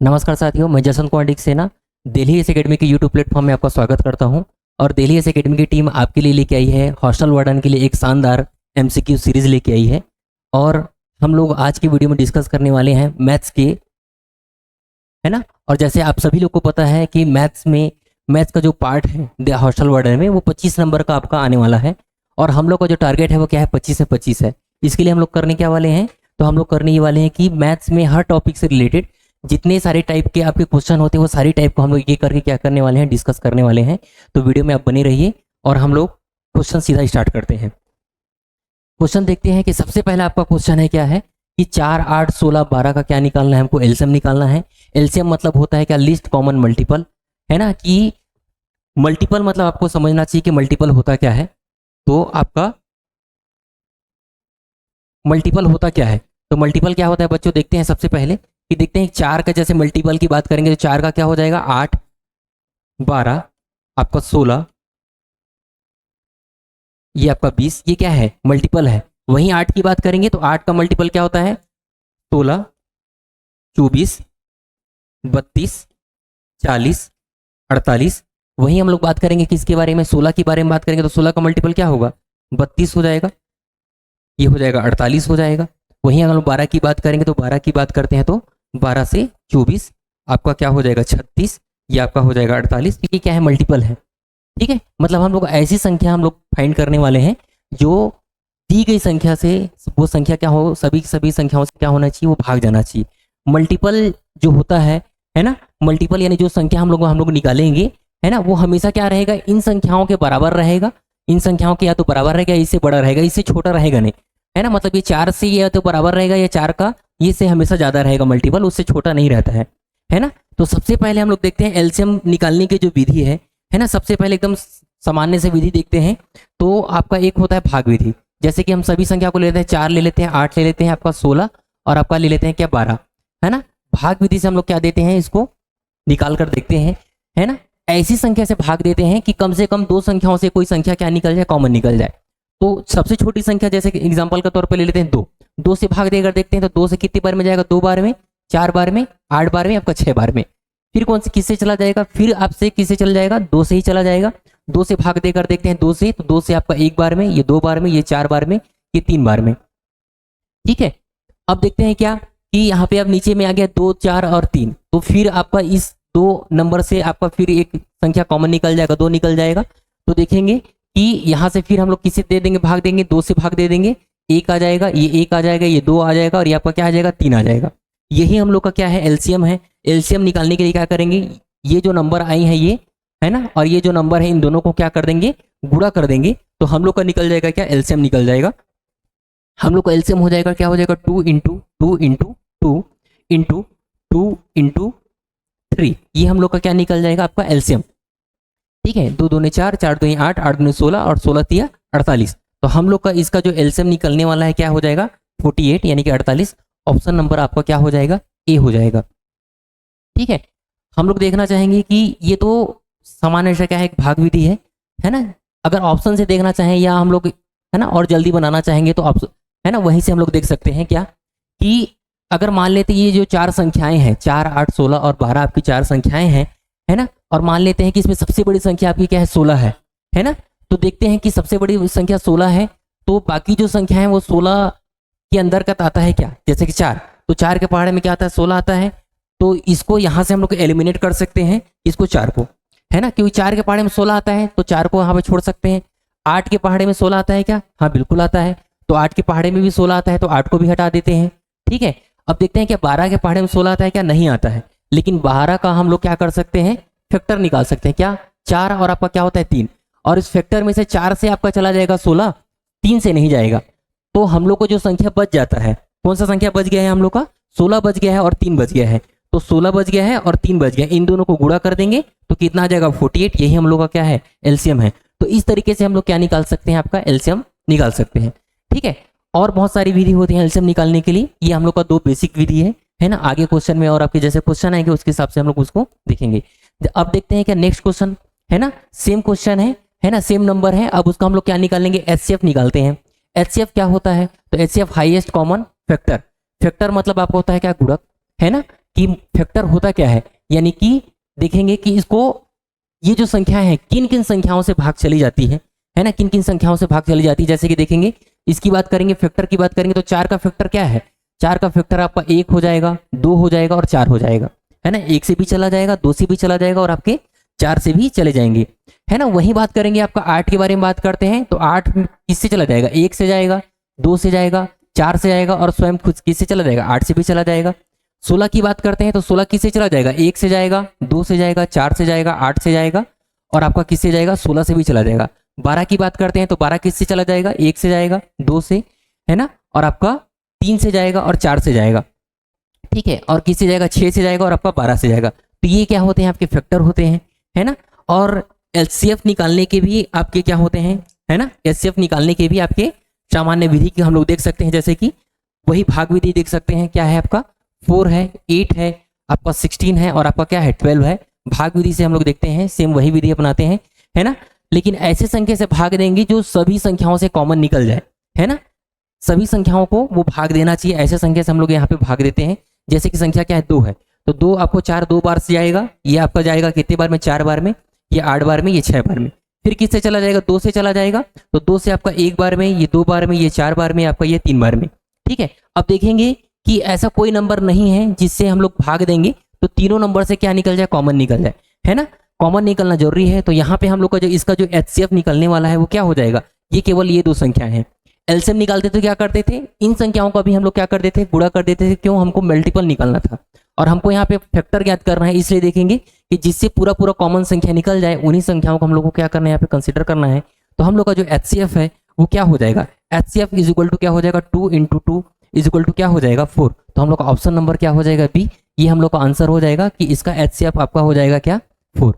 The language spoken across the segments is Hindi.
नमस्कार साथियों, मैं जसवंत कुमार डिक्सेना दिल्ली एस एकेडमी के यूट्यूब प्लेटफॉर्म में आपका स्वागत करता हूं। और दिल्ली एस एकेडमी की टीम आपके लिए लेके आई है हॉस्टल वार्डन के लिए एक शानदार एमसीक्यू सीरीज लेके आई है। और हम लोग आज की वीडियो में डिस्कस करने वाले हैं मैथ्स के, है ना। और जैसे आप सभी लोग को पता है कि मैथ्स का जो पार्ट है हॉस्टल वार्डन में वो 25 नंबर का आपका आने वाला है। और हम लोग का जो टारगेट है वो क्या है, 25 से 25 है। इसके लिए हम लोग करने क्या वाले हैं, तो हम लोग करने ये वाले हैं कि मैथ्स में हर टॉपिक से रिलेटेड जितने सारे टाइप के आपके क्वेश्चन होते हैं वो सारी टाइप को हम लोग ये करके क्या करने वाले हैं, डिस्कस करने वाले हैं। तो वीडियो में आप बने रहिए और हम लोग क्वेश्चन सीधा स्टार्ट करते हैं। क्वेश्चन देखते हैं कि सबसे पहला आपका क्वेश्चन है क्या है कि 4, 8, 16, 12 का क्या निकालना है, हमको एलसीएम निकालना है। एलसीएम मतलब होता है क्या, लीस्ट कॉमन मल्टीपल, है ना। कि मल्टीपल मतलब आपको समझना चाहिए कि मल्टीपल होता क्या है। तो आपका मल्टीपल होता क्या है, तो मल्टीपल क्या होता है बच्चों, देखते हैं सबसे पहले कि देखते हैं 4 का जैसे मल्टीपल की बात करेंगे तो 4 का क्या हो जाएगा, 8, 12, आपका 16, ये आपका 20, ये क्या है, मल्टीपल है। वहीं 8 की बात करेंगे तो 8 का मल्टीपल क्या होता है, 16, 24, 32, 40, 48। वहीं हम लोग बात करेंगे किसके बारे में, 16 के बारे में बात करेंगे तो 16 का मल्टीपल क्या होगा, 32 हो जाएगा, ये हो जाएगा 48 हो जाएगा। वहीं अगर हम 12 की बात करेंगे तो 12 की बात करते हैं तो 12 से 24 आपका क्या हो जाएगा, 36, ये आपका हो जाएगा 48। ये क्या है, मल्टीपल है। ठीक है, मतलब हम लोग ऐसी संख्या हम लोग फाइंड करने वाले हैं जो दी गई संख्या से, वो संख्या क्या हो, सभी संख्याओं से क्या होना चाहिए, वो भाग जाना चाहिए। मल्टीपल जो होता है ना, मल्टीपल यानी जो संख्या हम लोग निकालेंगे, है ना, वो हमेशा क्या रहेगा, इन संख्याओं के बराबर रहेगा। इन संख्याओं के या तो बराबर रहेगा, इससे बड़ा रहेगा, इससे छोटा रहेगा नहीं, है ना। मतलब ये 4 से या तो बराबर रहेगा या 4 का ये से हमेशा ज्यादा रहेगा, मल्टीपल उससे छोटा नहीं रहता है ना। तो सबसे पहले हम लोग देखते हैं एलसीएम निकालने की जो विधि है ना। सबसे पहले एकदम सामान्य से विधि देखते हैं तो आपका एक होता है भाग विधि। जैसे कि हम सभी संख्या को ले लेते हैं, 4 ले लेते हैं, 8 ले लेते हैं, आपका 16 और आपका ले लेते हैं क्या, 12, है ना। भाग विधि से हम लोग क्या देते हैं, इसको निकाल कर देखते हैं, है ना। ऐसी संख्या से भाग देते हैं कि कम से कम 2 संख्याओं से कोई संख्या क्या निकल जाए, कॉमन निकल जाए। तो सबसे छोटी संख्या जैसे कि एग्जांपल के तौर पर ले लेते हैं 2, 2 से भाग देकर देखते हैं तो 2 से कितनी बार में जाएगा, 2 बार में, 4 बार में, 8 बार में, आपका 6 बार में। फिर कौन से किससे चला जाएगा, फिर आपसे किससे चला जाएगा, 2 से ही चला जाएगा। 2 से भाग देकर देखते हैं 2 से, तो 2 से आपका 1 बार में, ये 2 बार में, ये 4 बार में, ये 3 बार में। ठीक है, अब देखते हैं क्या कि यहाँ पे अब नीचे में आ गया 2, 4 और 3। तो फिर आपका इस 2 नंबर से आपका फिर एक संख्या कॉमन निकल जाएगा, 2 निकल जाएगा। तो देखेंगे कि यहाँ से फिर हम लोग किसे दे देंगे, भाग देंगे, 2 से भाग दे देंगे, 1 आ जाएगा, ये 1 आ जाएगा, ये 2 आ जाएगा और ये आपका क्या आ जाएगा, 3 आ जाएगा। यही हम लोग का क्या है, एलसीएम है। एलसीएम निकालने के लिए क्या करेंगे, ये जो नंबर आई है ये, है ना, और ये जो नंबर है इन दोनों को क्या कर देंगे, गुणा कर देंगे। तो हम लोग का निकल जाएगा क्या, एलसीएम निकल जाएगा। हम लोग का एलसीएम हो जाएगा क्या, हो जाएगा 2 इंटू 2 इंटू 2 इंटू 2 इंटू 3। ये हम लोग का क्या निकल जाएगा, आपका एलसीएम। ठीक है, 2 दूने 4, 4 दूने 8, 8 दूने 16 और 16 तिया 48। तो हम लोग का इसका जो एलसीएम निकलने वाला है क्या हो जाएगा, 48 यानी कि 48। ऑप्शन नंबर आपका क्या हो जाएगा, ए हो जाएगा। ठीक है, हम लोग देखना चाहेंगे कि ये तो सामान्य से क्या है, एक भाग विधि है ना। अगर ऑप्शन से देखना चाहें या हम लोग, है ना, और जल्दी बनाना चाहेंगे तो ऑप्शन, है ना, वहीं से हम लोग देख सकते हैं क्या कि अगर मान लेते ये जो 4 संख्याएं हैं, 4, 8, 16 और 12 आपकी 4 संख्याएं हैं, है ना। और मान लेते हैं कि इसमें सबसे बड़ी संख्या आपकी क्या है, 16 है ना। तो देखते हैं कि सबसे बड़ी संख्या 16 है, तो बाकी जो संख्या है वो 16 के अंदर का आता है क्या, जैसे कि 4, तो 4 के पहाड़े में क्या आता है, 16 आता है। तो इसको यहाँ से हम लोग एलिमिनेट कर सकते हैं, इसको 4 को, है ना, क्योंकि 4 के पहाड़े में 16 आता है तो 4 को यहाँ पे छोड़ सकते हैं। 8 के पहाड़े में 16 आता है क्या, हाँ बिल्कुल आता है, तो 8 के पहाड़े में भी 16 आता है तो 8 को भी हटा देते हैं। ठीक है, अब देखते हैं क्या 12 के पहाड़े में 16 आता है क्या, नहीं आता है। लेकिन 12 का हम लोग क्या कर सकते हैं, फैक्टर निकाल सकते हैं क्या, 4 और आपका क्या होता है 3, और इस फैक्टर में से 4 से आपका चला जाएगा 16, 3 से नहीं जाएगा। तो हम लोग को जो संख्या बच जाता है, कौन सा संख्या बच गया है हम लोग का, 16 बच गया है और 3 बच गया है। तो 16 बच गया है और 3 बच गया, इन दोनों को गुणा कर देंगे तो कितना आ जाएगा, 48। यही हम लोग का क्या है, एलसीएम है। तो इस तरीके से हम लोग क्या निकाल सकते हैं, आपका एलसीएम निकाल सकते हैं। ठीक है, और बहुत सारी विधि होती है एलसीएम निकालने के लिए, ये हम लोग का 2 बेसिक विधि है ना। आगे क्वेश्चन में और आपके जैसे क्वेश्चन आएंगे उसके हिसाब से हम लोग उसको देखेंगे। अब देखते हैं क्या नेक्स्ट क्वेश्चन, है ना, सेम क्वेश्चन है ना, सेम नंबर है। अब उसका हम लोग क्या निकालेंगे, एचसीएफ निकालते हैं। एचसीएफ क्या होता है, तो HCF highest common factor. Factor मतलब आपको होता है क्या, गुणक, है ना। कि फैक्टर होता क्या है, यानी कि देखेंगे कि इसको ये जो संख्या है किन किन संख्याओं से भाग चली जाती है ना, किन किन संख्याओं से भाग चली जाती है। जैसे कि देखेंगे इसकी बात करेंगे, फैक्टर की बात करेंगे तो 4 का फैक्टर क्या है, 4 का फैक्टर आपका 1 हो जाएगा, 2 हो जाएगा और 4 हो जाएगा, है ना। 1 से भी चला जाएगा, 2 से भी चला जाएगा और आपके 4 से भी चले जाएंगे, है ना। वही बात करेंगे आपका 8 के बारे में बात करते हैं तो 8 किससे चला जाएगा, 1 से जाएगा, 2 से जाएगा, 4 से जाएगा और स्वयं खुद किससे चला जाएगा, 8 से भी चला जाएगा। 16 की बात करते हैं तो 16 किससे चला जाएगा, 1 से जाएगा, 2 से जाएगा, 4 से जाएगा, 8 से जाएगा और आपका किससे जाएगा, 16 से भी चला जाएगा। 12 की बात करते हैं तो 12 किससे चला जाएगा, 1 से जाएगा, 2 से, है ना, और आपका 3 से जाएगा और 4 से जाएगा, ठीक है, और किससे जाएगा, 6 से जाएगा और आपका 12 से जाएगा। तो ये क्या होते हैं, आपके फैक्टर होते हैं, है ना। और एलसीएफ निकालने के भी आपके क्या होते हैं, है ना, एलसीएफ निकालने के भी आपके सामान्य विधि की हम लोग देख सकते हैं। जैसे कि वही भाग विधि देख सकते हैं, क्या है आपका 4 है, 8 है, आपका 16 है और आपका क्या है 12 है। भाग विधि से हम लोग देखते हैं, सेम वही विधि अपनाते हैं, है ना। लेकिन ऐसे संख्या से भाग देंगे जो सभी संख्याओं से कॉमन निकल जाए, है ना। सभी संख्याओं को वो भाग देना चाहिए, ऐसे संख्या से हम लोग यहाँ पे भाग देते हैं। जैसे कि संख्या क्या है 2 है, तो 2 आपको 4 2 बार से जाएगा, ये आपका जाएगा कितने बार में, 4 बार में, ये 8 बार में, ये 6 बार में। फिर किससे चला जाएगा, 2 से चला जाएगा, तो 2 से आपका 1 बार में, ये 2 बार में, ये 4 बार में, आपका ये 3 बार में, ठीक है। अब देखेंगे कि ऐसा कोई नंबर नहीं है जिससे हम लोग भाग देंगे तो तीनों नंबर से क्या निकल जाए, कॉमन निकल जाए, है ना। कॉमन निकलना जरूरी है। तो यहाँ पे हम लोग का जो इसका जो एचसीएफ निकलने वाला है वो क्या हो जाएगा, ये केवल ये 2 संख्या हैं। एलसीएम निकालते तो क्या करते थे, इन संख्याओं का भी हम लोग क्या कर देते थे, गुणा कर देते थे। क्यों, हमको मल्टीपल निकालना था और हमको यहाँ पे फैक्टर ज्ञात करना है, इसलिए देखेंगे कि जिससे पूरा पूरा कॉमन संख्या निकल जाए उन्हीं संख्याओं को हम लोग को क्या करना है, यहाँ पे कंसिडर करना है। तो हम लोग का जो एचसीएफ है वो क्या हो जाएगा, एचसीएफ इज इक्वल टू क्या हो जाएगा, 2 × 2 इज इक्वल टू क्या हो जाएगा 4। तो हम लोग का ऑप्शन नंबर क्या हो जाएगा, बी। ये हम लोग का आंसर हो जाएगा कि इसका एचसीएफ आपका हो जाएगा क्या, 4,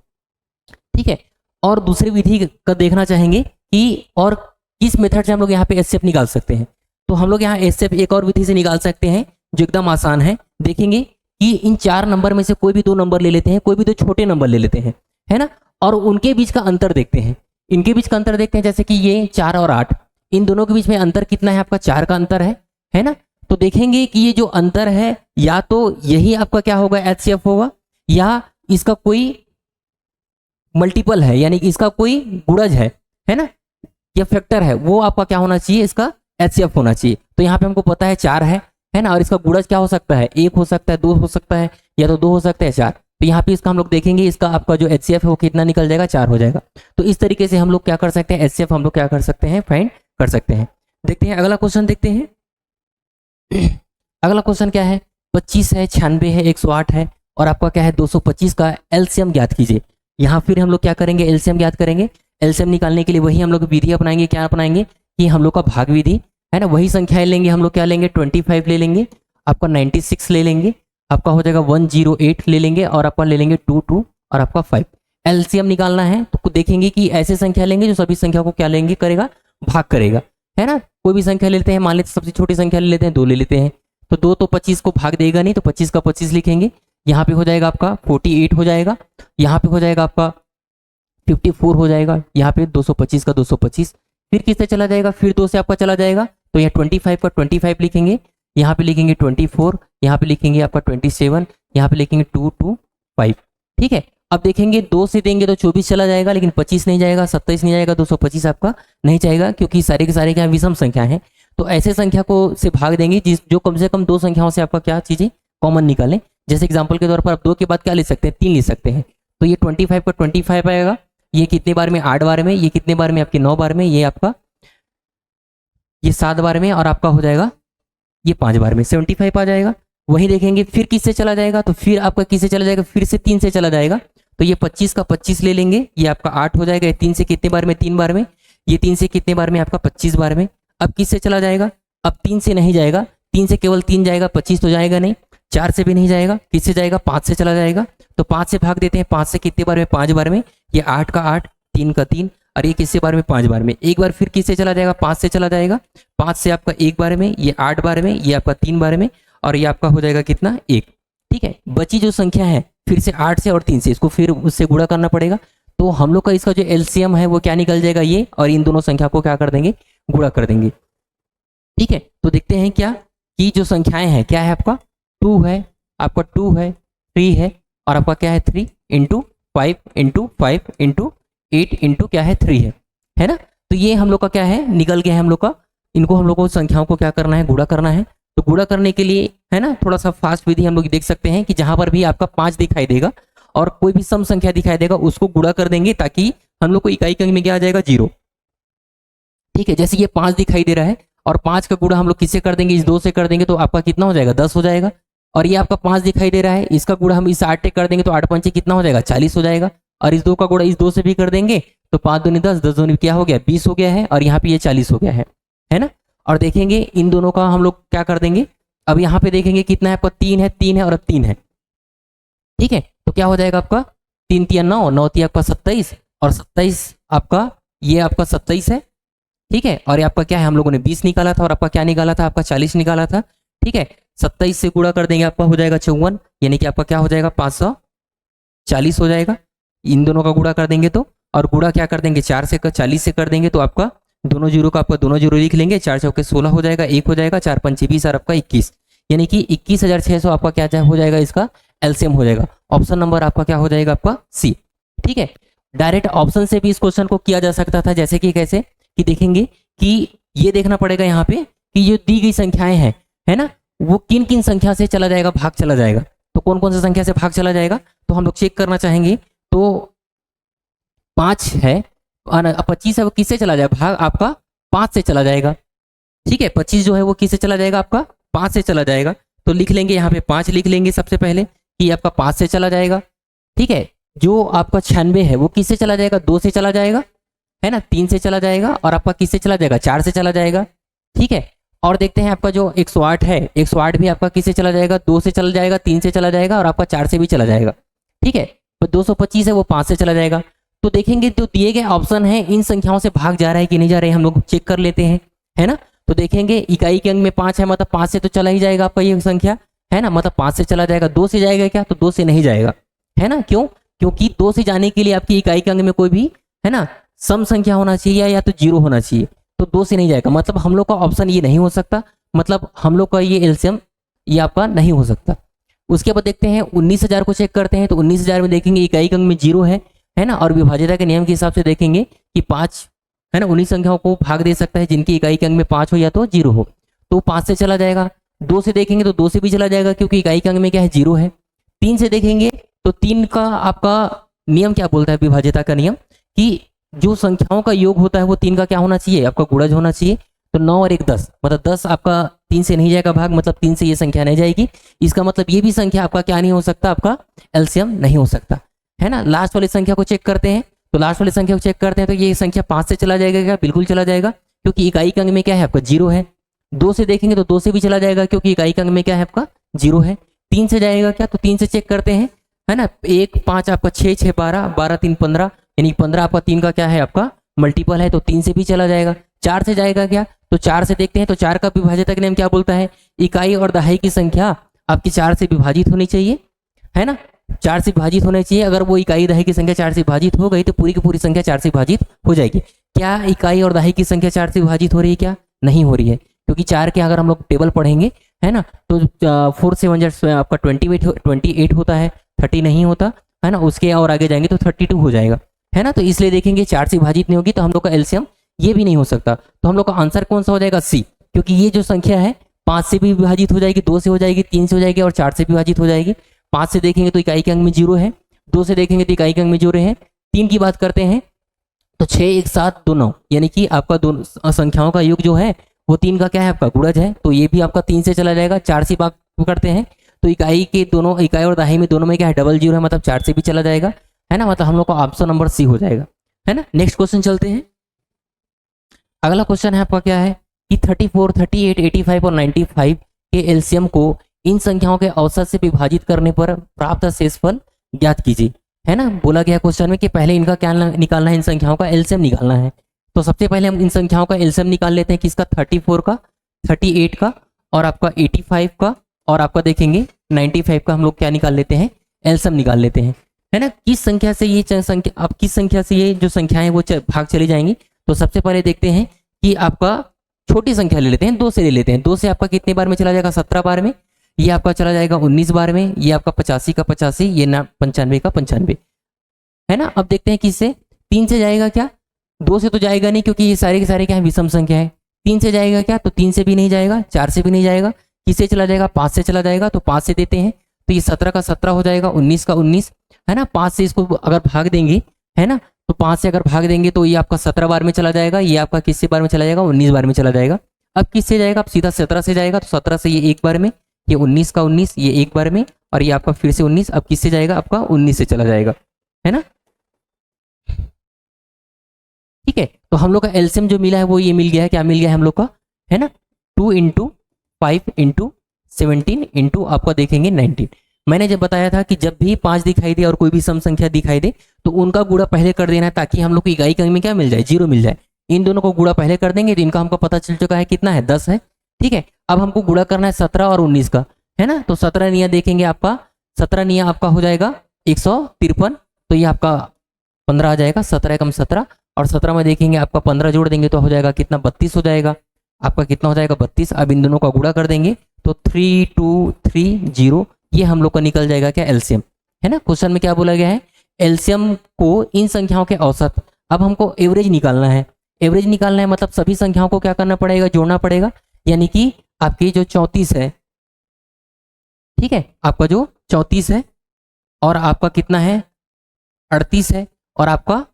ठीक है। और दूसरी विधि का देखना चाहेंगे कि और किस मेथड से हम लोग यहाँ पे एचसीएफ निकाल सकते हैं। तो हम लोग यहाँ एचसीएफ एक और विधि से निकाल सकते हैं जो एकदम आसान है। देखेंगे कि इन 4 नंबर में से कोई भी 2 नंबर ले लेते हैं, कोई भी 2 छोटे नंबर ले लेते हैं, है ना, और उनके बीच का अंतर देखते हैं। इनके बीच का अंतर देखते हैं, जैसे कि ये 4 और 8, इन दोनों के बीच में अंतर कितना है, आपका 4 का अंतर है ना। तो देखेंगे कि ये जो अंतर है या तो यही आपका क्या होगा, एचसीएफ होगा, या इसका कोई मल्टीपल है, यानी कि इसका कोई गुणज है ना, या फैक्टर है, वो आपका क्या होना चाहिए, इसका एचसीएफ होना चाहिए। तो यहाँ पे हमको पता है 4 है ना, और इसका गुणज क्या हो सकता है, 1 हो सकता है, 2 हो सकता है, या तो 2 हो सकता है, 4। तो यहाँ पे इसका हम लोग देखेंगे, इसका आपका जो एचसीएफ है वो कितना निकल जाएगा, 4 हो जाएगा। तो इस तरीके से हम लोग क्या कर सकते हैं, एचसीएफ हम लोग क्या कर सकते हैं, फाइंड कर सकते हैं। देखते हैं अगला क्वेश्चन, देखते हैं अगला क्वेश्चन क्या है, 25 है, 96 है, 108 है और आपका क्या है 225 का एलसीएम ज्ञात कीजिए। यहाँ फिर हम लोग क्या करेंगे, एलसीएम ज्ञात करेंगे। एलसीएम निकालने के लिए वही हम लोग विधि अपनाएंगे, क्या अपनाएंगे कि हम लोग का भाग विधि है ना, वही संख्याएं लेंगे हम लोग, क्या लेंगे 25 ले लेंगे, आपका 96 ले लेंगे, आपका हो जाएगा 108 ले लेंगे और आपका ले लेंगे 2 और आपका 5। एलसीएम निकालना है तो देखेंगे कि ऐसे संख्या लेंगे जो सभी संख्या को क्या लेंगे, करेगा, भाग करेगा, है ना। कोई भी संख्या ले लेते हैं, मान लेते सबसे छोटी संख्या ले लेते हैं, 2 ले लेते हैं, तो 2 तो 25 को भाग देगा नहीं, तो 25 का 25 लिखेंगे। यहाँ पे हो जाएगा आपका 48 हो जाएगा, यहाँ पे हो जाएगा आपका 54 हो जाएगा, यहाँ पे 225 का 225, फिर किससे चला जाएगा, फिर 2 से आपका चला जाएगा, तो यहाँ 25 का 25 लिखेंगे, यहाँ पे लिखेंगे 24, यहाँ पे लिखेंगे आपका 27, यहाँ पे लिखेंगे 2 2 5, ठीक है। अब देखेंगे 2 से देंगे तो 24 चला जाएगा, लेकिन 25 नहीं जाएगा, 27 नहीं जाएगा, 225 आपका नहीं जाएगा, क्योंकि सारे के सारे क्या विषम संख्या है। तो ऐसे संख्या को से भाग देंगे जो कम से कम 2 संख्याओं से आपका क्या चीजें कॉमन निकालें। जैसे एग्जाम्पल के तौर पर आप 2 के बाद क्या ले सकते हैं, 3 ले सकते हैं, तो ये 25 का 25 आएगा, ये कितने बार में, 8 बार में, ये कितने बार में आपके 9 बार में, ये आपका ये 7 बार में, और आपका हो जाएगा ये 5 बार में, 75 आ जाएगा। वही देखेंगे फिर किससे चला जाएगा, तो फिर आपका किससे चला जाएगा, फिर से 3 से चला जाएगा, तो ये 25 का 25 ले लेंगे, ये आपका 8 हो जाएगा। 3 से कितने बार में, 3 बार में, ये 3 से कितने बार में, आपका 25 बार में। अब किससे चला जाएगा, अब 3 से नहीं जाएगा, 3 से केवल 3 जाएगा, 25 तो जाएगा नहीं, 4 से भी नहीं जाएगा, किससे जाएगा, 5 से चला जाएगा, तो 5 से भाग देते हैं, 5 से कितने बार में, 5 बार में, ये 8 का 8, 3 का 3, और ये किससे बार में, 5 बार में। एक बार फिर किससे चला जाएगा, 5 से चला जाएगा, 5 से आपका 1 बार में, ये 8 बार में, ये आपका 3 बार में, और ये आपका हो जाएगा कितना, 1, ठीक है। बची जो संख्या है फिर से 8 से और 3 से, इसको फिर उससे गुणा करना पड़ेगा। तो हम लोग का इसका जो एलसीएम है वो क्या निकल जाएगा, ये, और इन दोनों संख्या को क्या कर देंगे, गुणा कर देंगे, ठीक है। तो देखते हैं क्या कि जो संख्याएं हैं क्या है, आपका 2 है, आपका 2 है, 3 है, और आपका क्या है 3 इंटू 5 इंटू 5 इंटू 8 इंटू क्या है 3 है ना। तो ये हम लोग का क्या है निकल गया है हम लोग का। इनको हम लोग को संख्याओं को क्या करना है, गुणा करना है। तो गुणा करने के लिए है ना थोड़ा सा फास्ट विधि हम लोग देख सकते हैं कि जहां पर भी आपका 5 दिखाई देगा और कोई भी सम संख्या दिखाई देगा उसको गुणा कर देंगे, ताकि हम लोग को इकाई के अंक में क्या आ जाएगा 0। ठीक है, जैसे ये 5 दिखाई दे रहा है और 5 का गुणा हम लोग किससे कर देंगे, इस 2 से कर देंगे, तो आपका कितना हो जाएगा 10 हो जाएगा। और ये आपका 5 दिखाई दे रहा है, इसका गुणा हम इस 8 से कर देंगे तो 8 पंचे कितना हो जाएगा 40 हो जाएगा। और इस 2 का गुणा इस 2 से भी कर देंगे तो 5 दूनी 10, 10 दूनी क्या हो गया 20 हो गया है, और यहाँ पे ये 40 हो गया है ना। और देखेंगे इन दोनों का हम लोग क्या कर देंगे, अब यहाँ पे देखेंगे कितना है आपका 3 है, 3 है और अब 3 है। ठीक है, तो क्या हो जाएगा आपका 3 तिया 9, 9 तिया आपका 27, और 27 आपका ये आपका 27 है। ठीक है, और ये आपका क्या है हम लोगों ने 20 निकाला था और आपका क्या निकाला था, आपका 40 निकाला था। ठीक है, 27 से गुणा कर देंगे आपका हो जाएगा 54, यानी कि आपका क्या हो जाएगा 540 हो जाएगा। इन दोनों का गुणा कर देंगे तो, और गुणा क्या कर देंगे 4 से 40 से कर देंगे तो आपका दोनों जीरो का आपका दोनों जीरो लिख लेंगे, 4 चौके 16 हो जाएगा, 1 हो जाएगा, 4 पंचे 20 और आपका 21, यानी कि 21,600 आपका क्या हो जाएगा, इसका एलसीएम हो जाएगा। ऑप्शन नंबर आपका क्या हो जाएगा आपका सी। ठीक है, डायरेक्ट ऑप्शन से भी इस क्वेश्चन को किया जा सकता था, जैसे कि कैसे कि देखेंगे कि ये देखना पड़ेगा यहाँ पे कि जो दी गई संख्याएं हैं है ना, वो किन किन संख्या से चला जाएगा, भाग चला जाएगा। तो कौन कौन सी संख्या से भाग चला जाएगा, तो हम लोग चेक करना चाहेंगे। तो 5 है, 25 है, वो किससे चला जाएगा, भाग आपका 5 से चला जाएगा। ठीक है, 25 जो है वो किससे चला जाएगा, आपका 5 से चला जाएगा। तो लिख लेंगे यहाँ पे 5 लिख लेंगे सबसे पहले कि आपका 5 से चला जाएगा। ठीक है, जो आपका 96 है वो किससे चला जाएगा, 2 से चला जाएगा है ना, 3 से चला जाएगा, और आपका किससे चला जाएगा 4 से चला जाएगा। ठीक है, और देखते हैं आपका जो 108 है, 108 भी आपका किससे चला जाएगा, 2 से चला जाएगा, 3 से चला जाएगा, और आपका 4 से भी चला जाएगा। ठीक है, तो 225 है वो 5 से चला जाएगा। तो देखेंगे जो दिए गए ऑप्शन है इन संख्याओं से भाग जा रहा है कि नहीं जा रहा है, हम लोग चेक कर लेते हैं है ना। तो देखेंगे इकाई के अंक में 5 है, मतलब 5 से तो चला ही जाएगा आपका ये संख्या है ना, मतलब 5 से चला जाएगा। 2 से जाएगा क्या, तो 2 से नहीं जाएगा है ना। क्यों, क्योंकि 2 से जाने के लिए आपकी इकाई के अंक में कोई भी है ना सम संख्या होना चाहिए या तो 0 होना चाहिए, तो 2 से नहीं जाएगा। मतलब हम लोग का ऑप्शन ये नहीं हो सकता, मतलब हम लोग का ये एलसीएम ये आपका नहीं हो सकता। उसके बाद देखते हैं 19,000 को चेक करते हैं। तो 19,000 में देखेंगे इकाई के अंक में 0 है ना, और विभाज्यता के नियम के हिसाब से देखेंगे कि 5 है ना, 19 संख्याओं को भाग दे सकता है जिनकी इकाई के अंक में 5 हो या तो 0 हो, तो 5 से चला जाएगा। 2 से देखेंगे तो 2 से भी चला जाएगा क्योंकि इकाई के अंक में क्या है 0 है। 3 से देखेंगे तो 3 का आपका नियम क्या बोलता है, विभाज्यता का नियम, कि जो संख्याओं का योग होता है वो 3 का क्या होना चाहिए, आपका गुणज होना चाहिए। तो 9 और 1 10, मतलब 10 आपका 3 से नहीं जाएगा भाग, मतलब 3 से ये संख्या नहीं जाएगी। इसका मतलब ये भी संख्या आपका क्या नहीं हो सकता, आपका एलसीएम नहीं हो सकता है ना। लास्ट वाली संख्या को चेक करते हैं। तो लास्ट वाली संख्या को चेक करते हैं तो ये संख्या 5 से चला जाएगा क्या, बिल्कुल चला जाएगा क्योंकि इकाई के अंक में क्या है आपका 0 है। 2 से देखेंगे तो 2 से भी चला जाएगा क्योंकि इकाई के अंक में क्या है आपका 0 है। 3 से जाएगा क्या, तो 3 से चेक करते हैं है ना। 1 5 आपका 6 6 12, 12 3 15, यानी 15 आपका 3 का क्या है आपका मल्टीपल है, तो 3 से भी चला जाएगा। 4 से जाएगा क्या, तो 4 से देखते हैं। तो 4 का विभाज्यता का नियम क्या बोलता है, इकाई और दहाई की संख्या आपकी 4 से विभाजित होनी चाहिए है ना, 4 से विभाजित होना चाहिए। अगर वो इकाई दहाई की संख्या 4 से विभाजित हो गई तो पूरी की पूरी संख्या 4 से विभाजित हो जाएगी। क्या इकाई और दहाई की संख्या 4 से विभाजित हो रही है, क्या नहीं हो रही है, क्योंकि 4 के अगर हम लोग टेबल पढ़ेंगे है ना तो 4 से 1 आपका 28 होता है, 30 नहीं होता है ना। उसके और आगे जाएंगे तो 32 हो जाएगा है ना। तो इसलिए देखेंगे 4 से विभाजित नहीं होगी, तो हम लोग का एलसीएम ये भी नहीं हो सकता। तो हम लोग का आंसर कौन सा हो जाएगा, सी, क्योंकि ये जो संख्या है 5 से भी विभाजित हो जाएगी, 2 से हो जाएगी, 3 से हो जाएगी और 4 से विभाजित हो जाएगी। 5 से देखेंगे तो इकाई के अंक में 0 है, 2 से देखेंगे तो इकाई के अंक में 0 है, 3 की बात करते हैं तो 6 1 7 2 9, यानी कि आपका दोनों संख्याओं का योग जो है वो 3 का क्या है आपका गुणज है, तो ये भी आपका 3 से चला जाएगा। 4 से बात करते हैं तो इकाई के दोनों, इकाई और दहाई में दोनों में क्या है डबल 0 है, मतलब 4 से भी चला जाएगा है ना, मतलब हम लोग का ऑप्शन नंबर सी हो जाएगा है ना। नेक्स्ट क्वेश्चन चलते हैं। अगला क्वेश्चन है आपका क्या है कि 34 38 85 और 95 के एलसीएम को इन संख्याओं के औसत से विभाजित करने पर प्राप्त शेषफल ज्ञात कीजिए है ना। बोला गया क्वेश्चन में कि पहले इनका क्या निकालना है, इन संख्याओं का एलसीएम निकालना है। तो सबसे पहले हम इन संख्याओं का एलसीएम निकाल लेते हैं, किसका 34 का, 38 का और आपका 85 का और आपका देखेंगे 95 का। हम लोग क्या निकाल लेते हैं, एलसीएम निकाल लेते हैं है ना। किस संख्या से ये संख्या, अब किस संख्या से ये जो संख्याएं वो भाग चली जाएंगी। तो सबसे पहले देखते हैं कि आपका छोटी संख्या ले लेते हैं, 2 से ले लेते हैं। 2 से आपका कितने बार में चला जाएगा, 17 बार में, ये आपका चला जाएगा 19 बार में, ये आपका 85 का 85, ये ना 95 का 95, है ना। अब देखते हैं किससे, 3 से जाएगा क्या, 2 से तो जाएगा नहीं क्योंकि ये सारे के सारे क्या है, विषम संख्या है। 3 से जाएगा क्या, तो 3 से भी नहीं जाएगा, 4 से भी नहीं जाएगा, किससे चला जाएगा, 5 से चला जाएगा, तो 5 से देते हैं, तो ये 17 का 17 हो जाएगा, 19 का 19, है ना। 5 से इसको अगर भाग देंगे, है ना, तो 5 से अगर भाग देंगे तो ये आपका 17 बार में चला जाएगा, ये आपका किससे बार में चला जाएगा, 19 बार में चला जाएगा। अब किससे जाएगा, अब सीधा 17 से जाएगा, तो 17 से ये एक बार में, ये 19 का 19, ये एक बार में, और ये आपका फिर से 19, अब किससे जाएगा, आपका 19 से चला जाएगा, है ना। ठीक है, तो हम लोग का एलसीएम जो मिला है वो ये मिल गया है, क्या मिल गया है हम लोग का, है ना, 2 इंटू 5 इंटू 17 इंटू आपका देखेंगे 19। मैंने जब बताया था कि जब भी 5 दिखाई दे और कोई भी सम संख्या दिखाई दे तो उनका गुणा पहले कर देना है, ताकि हम लोग को इकाई अंक में क्या मिल जाए, 0 मिल जाए। इन दोनों को गुणा पहले कर देंगे तो इनका हमको पता चल चुका है कितना है, 10 है। ठीक है, अब हमको गुणा करना है 17 और 19 का, है ना। तो 17 निया देखेंगे आपका, 17 निया आपका हो जाएगा 153, तो ये आपका 15 आ जाएगा, 17 कम 17, और 17 में देखेंगे आपका 15 जोड़ देंगे तो हो जाएगा कितना, 32 हो जाएगा, आपका कितना हो जाएगा 32। अब इन दोनों का गुणा कर देंगे तो 3230, ये हम लोग का निकल जाएगा क्या, एलसीएम, है ना। क्वेश्चन में क्या बोला गया है, एलसीएम को इन संख्याओं के औसत, अब हमको एवरेज निकालना है। एवरेज निकालना है मतलब सभी संख्याओं को क्या करना पड़ेगा, जोड़ना पड़ेगा, यानी कि आपकी जो 34 है, ठीक है, आपका जो 34 है और आपका कितना है 38 है और आपका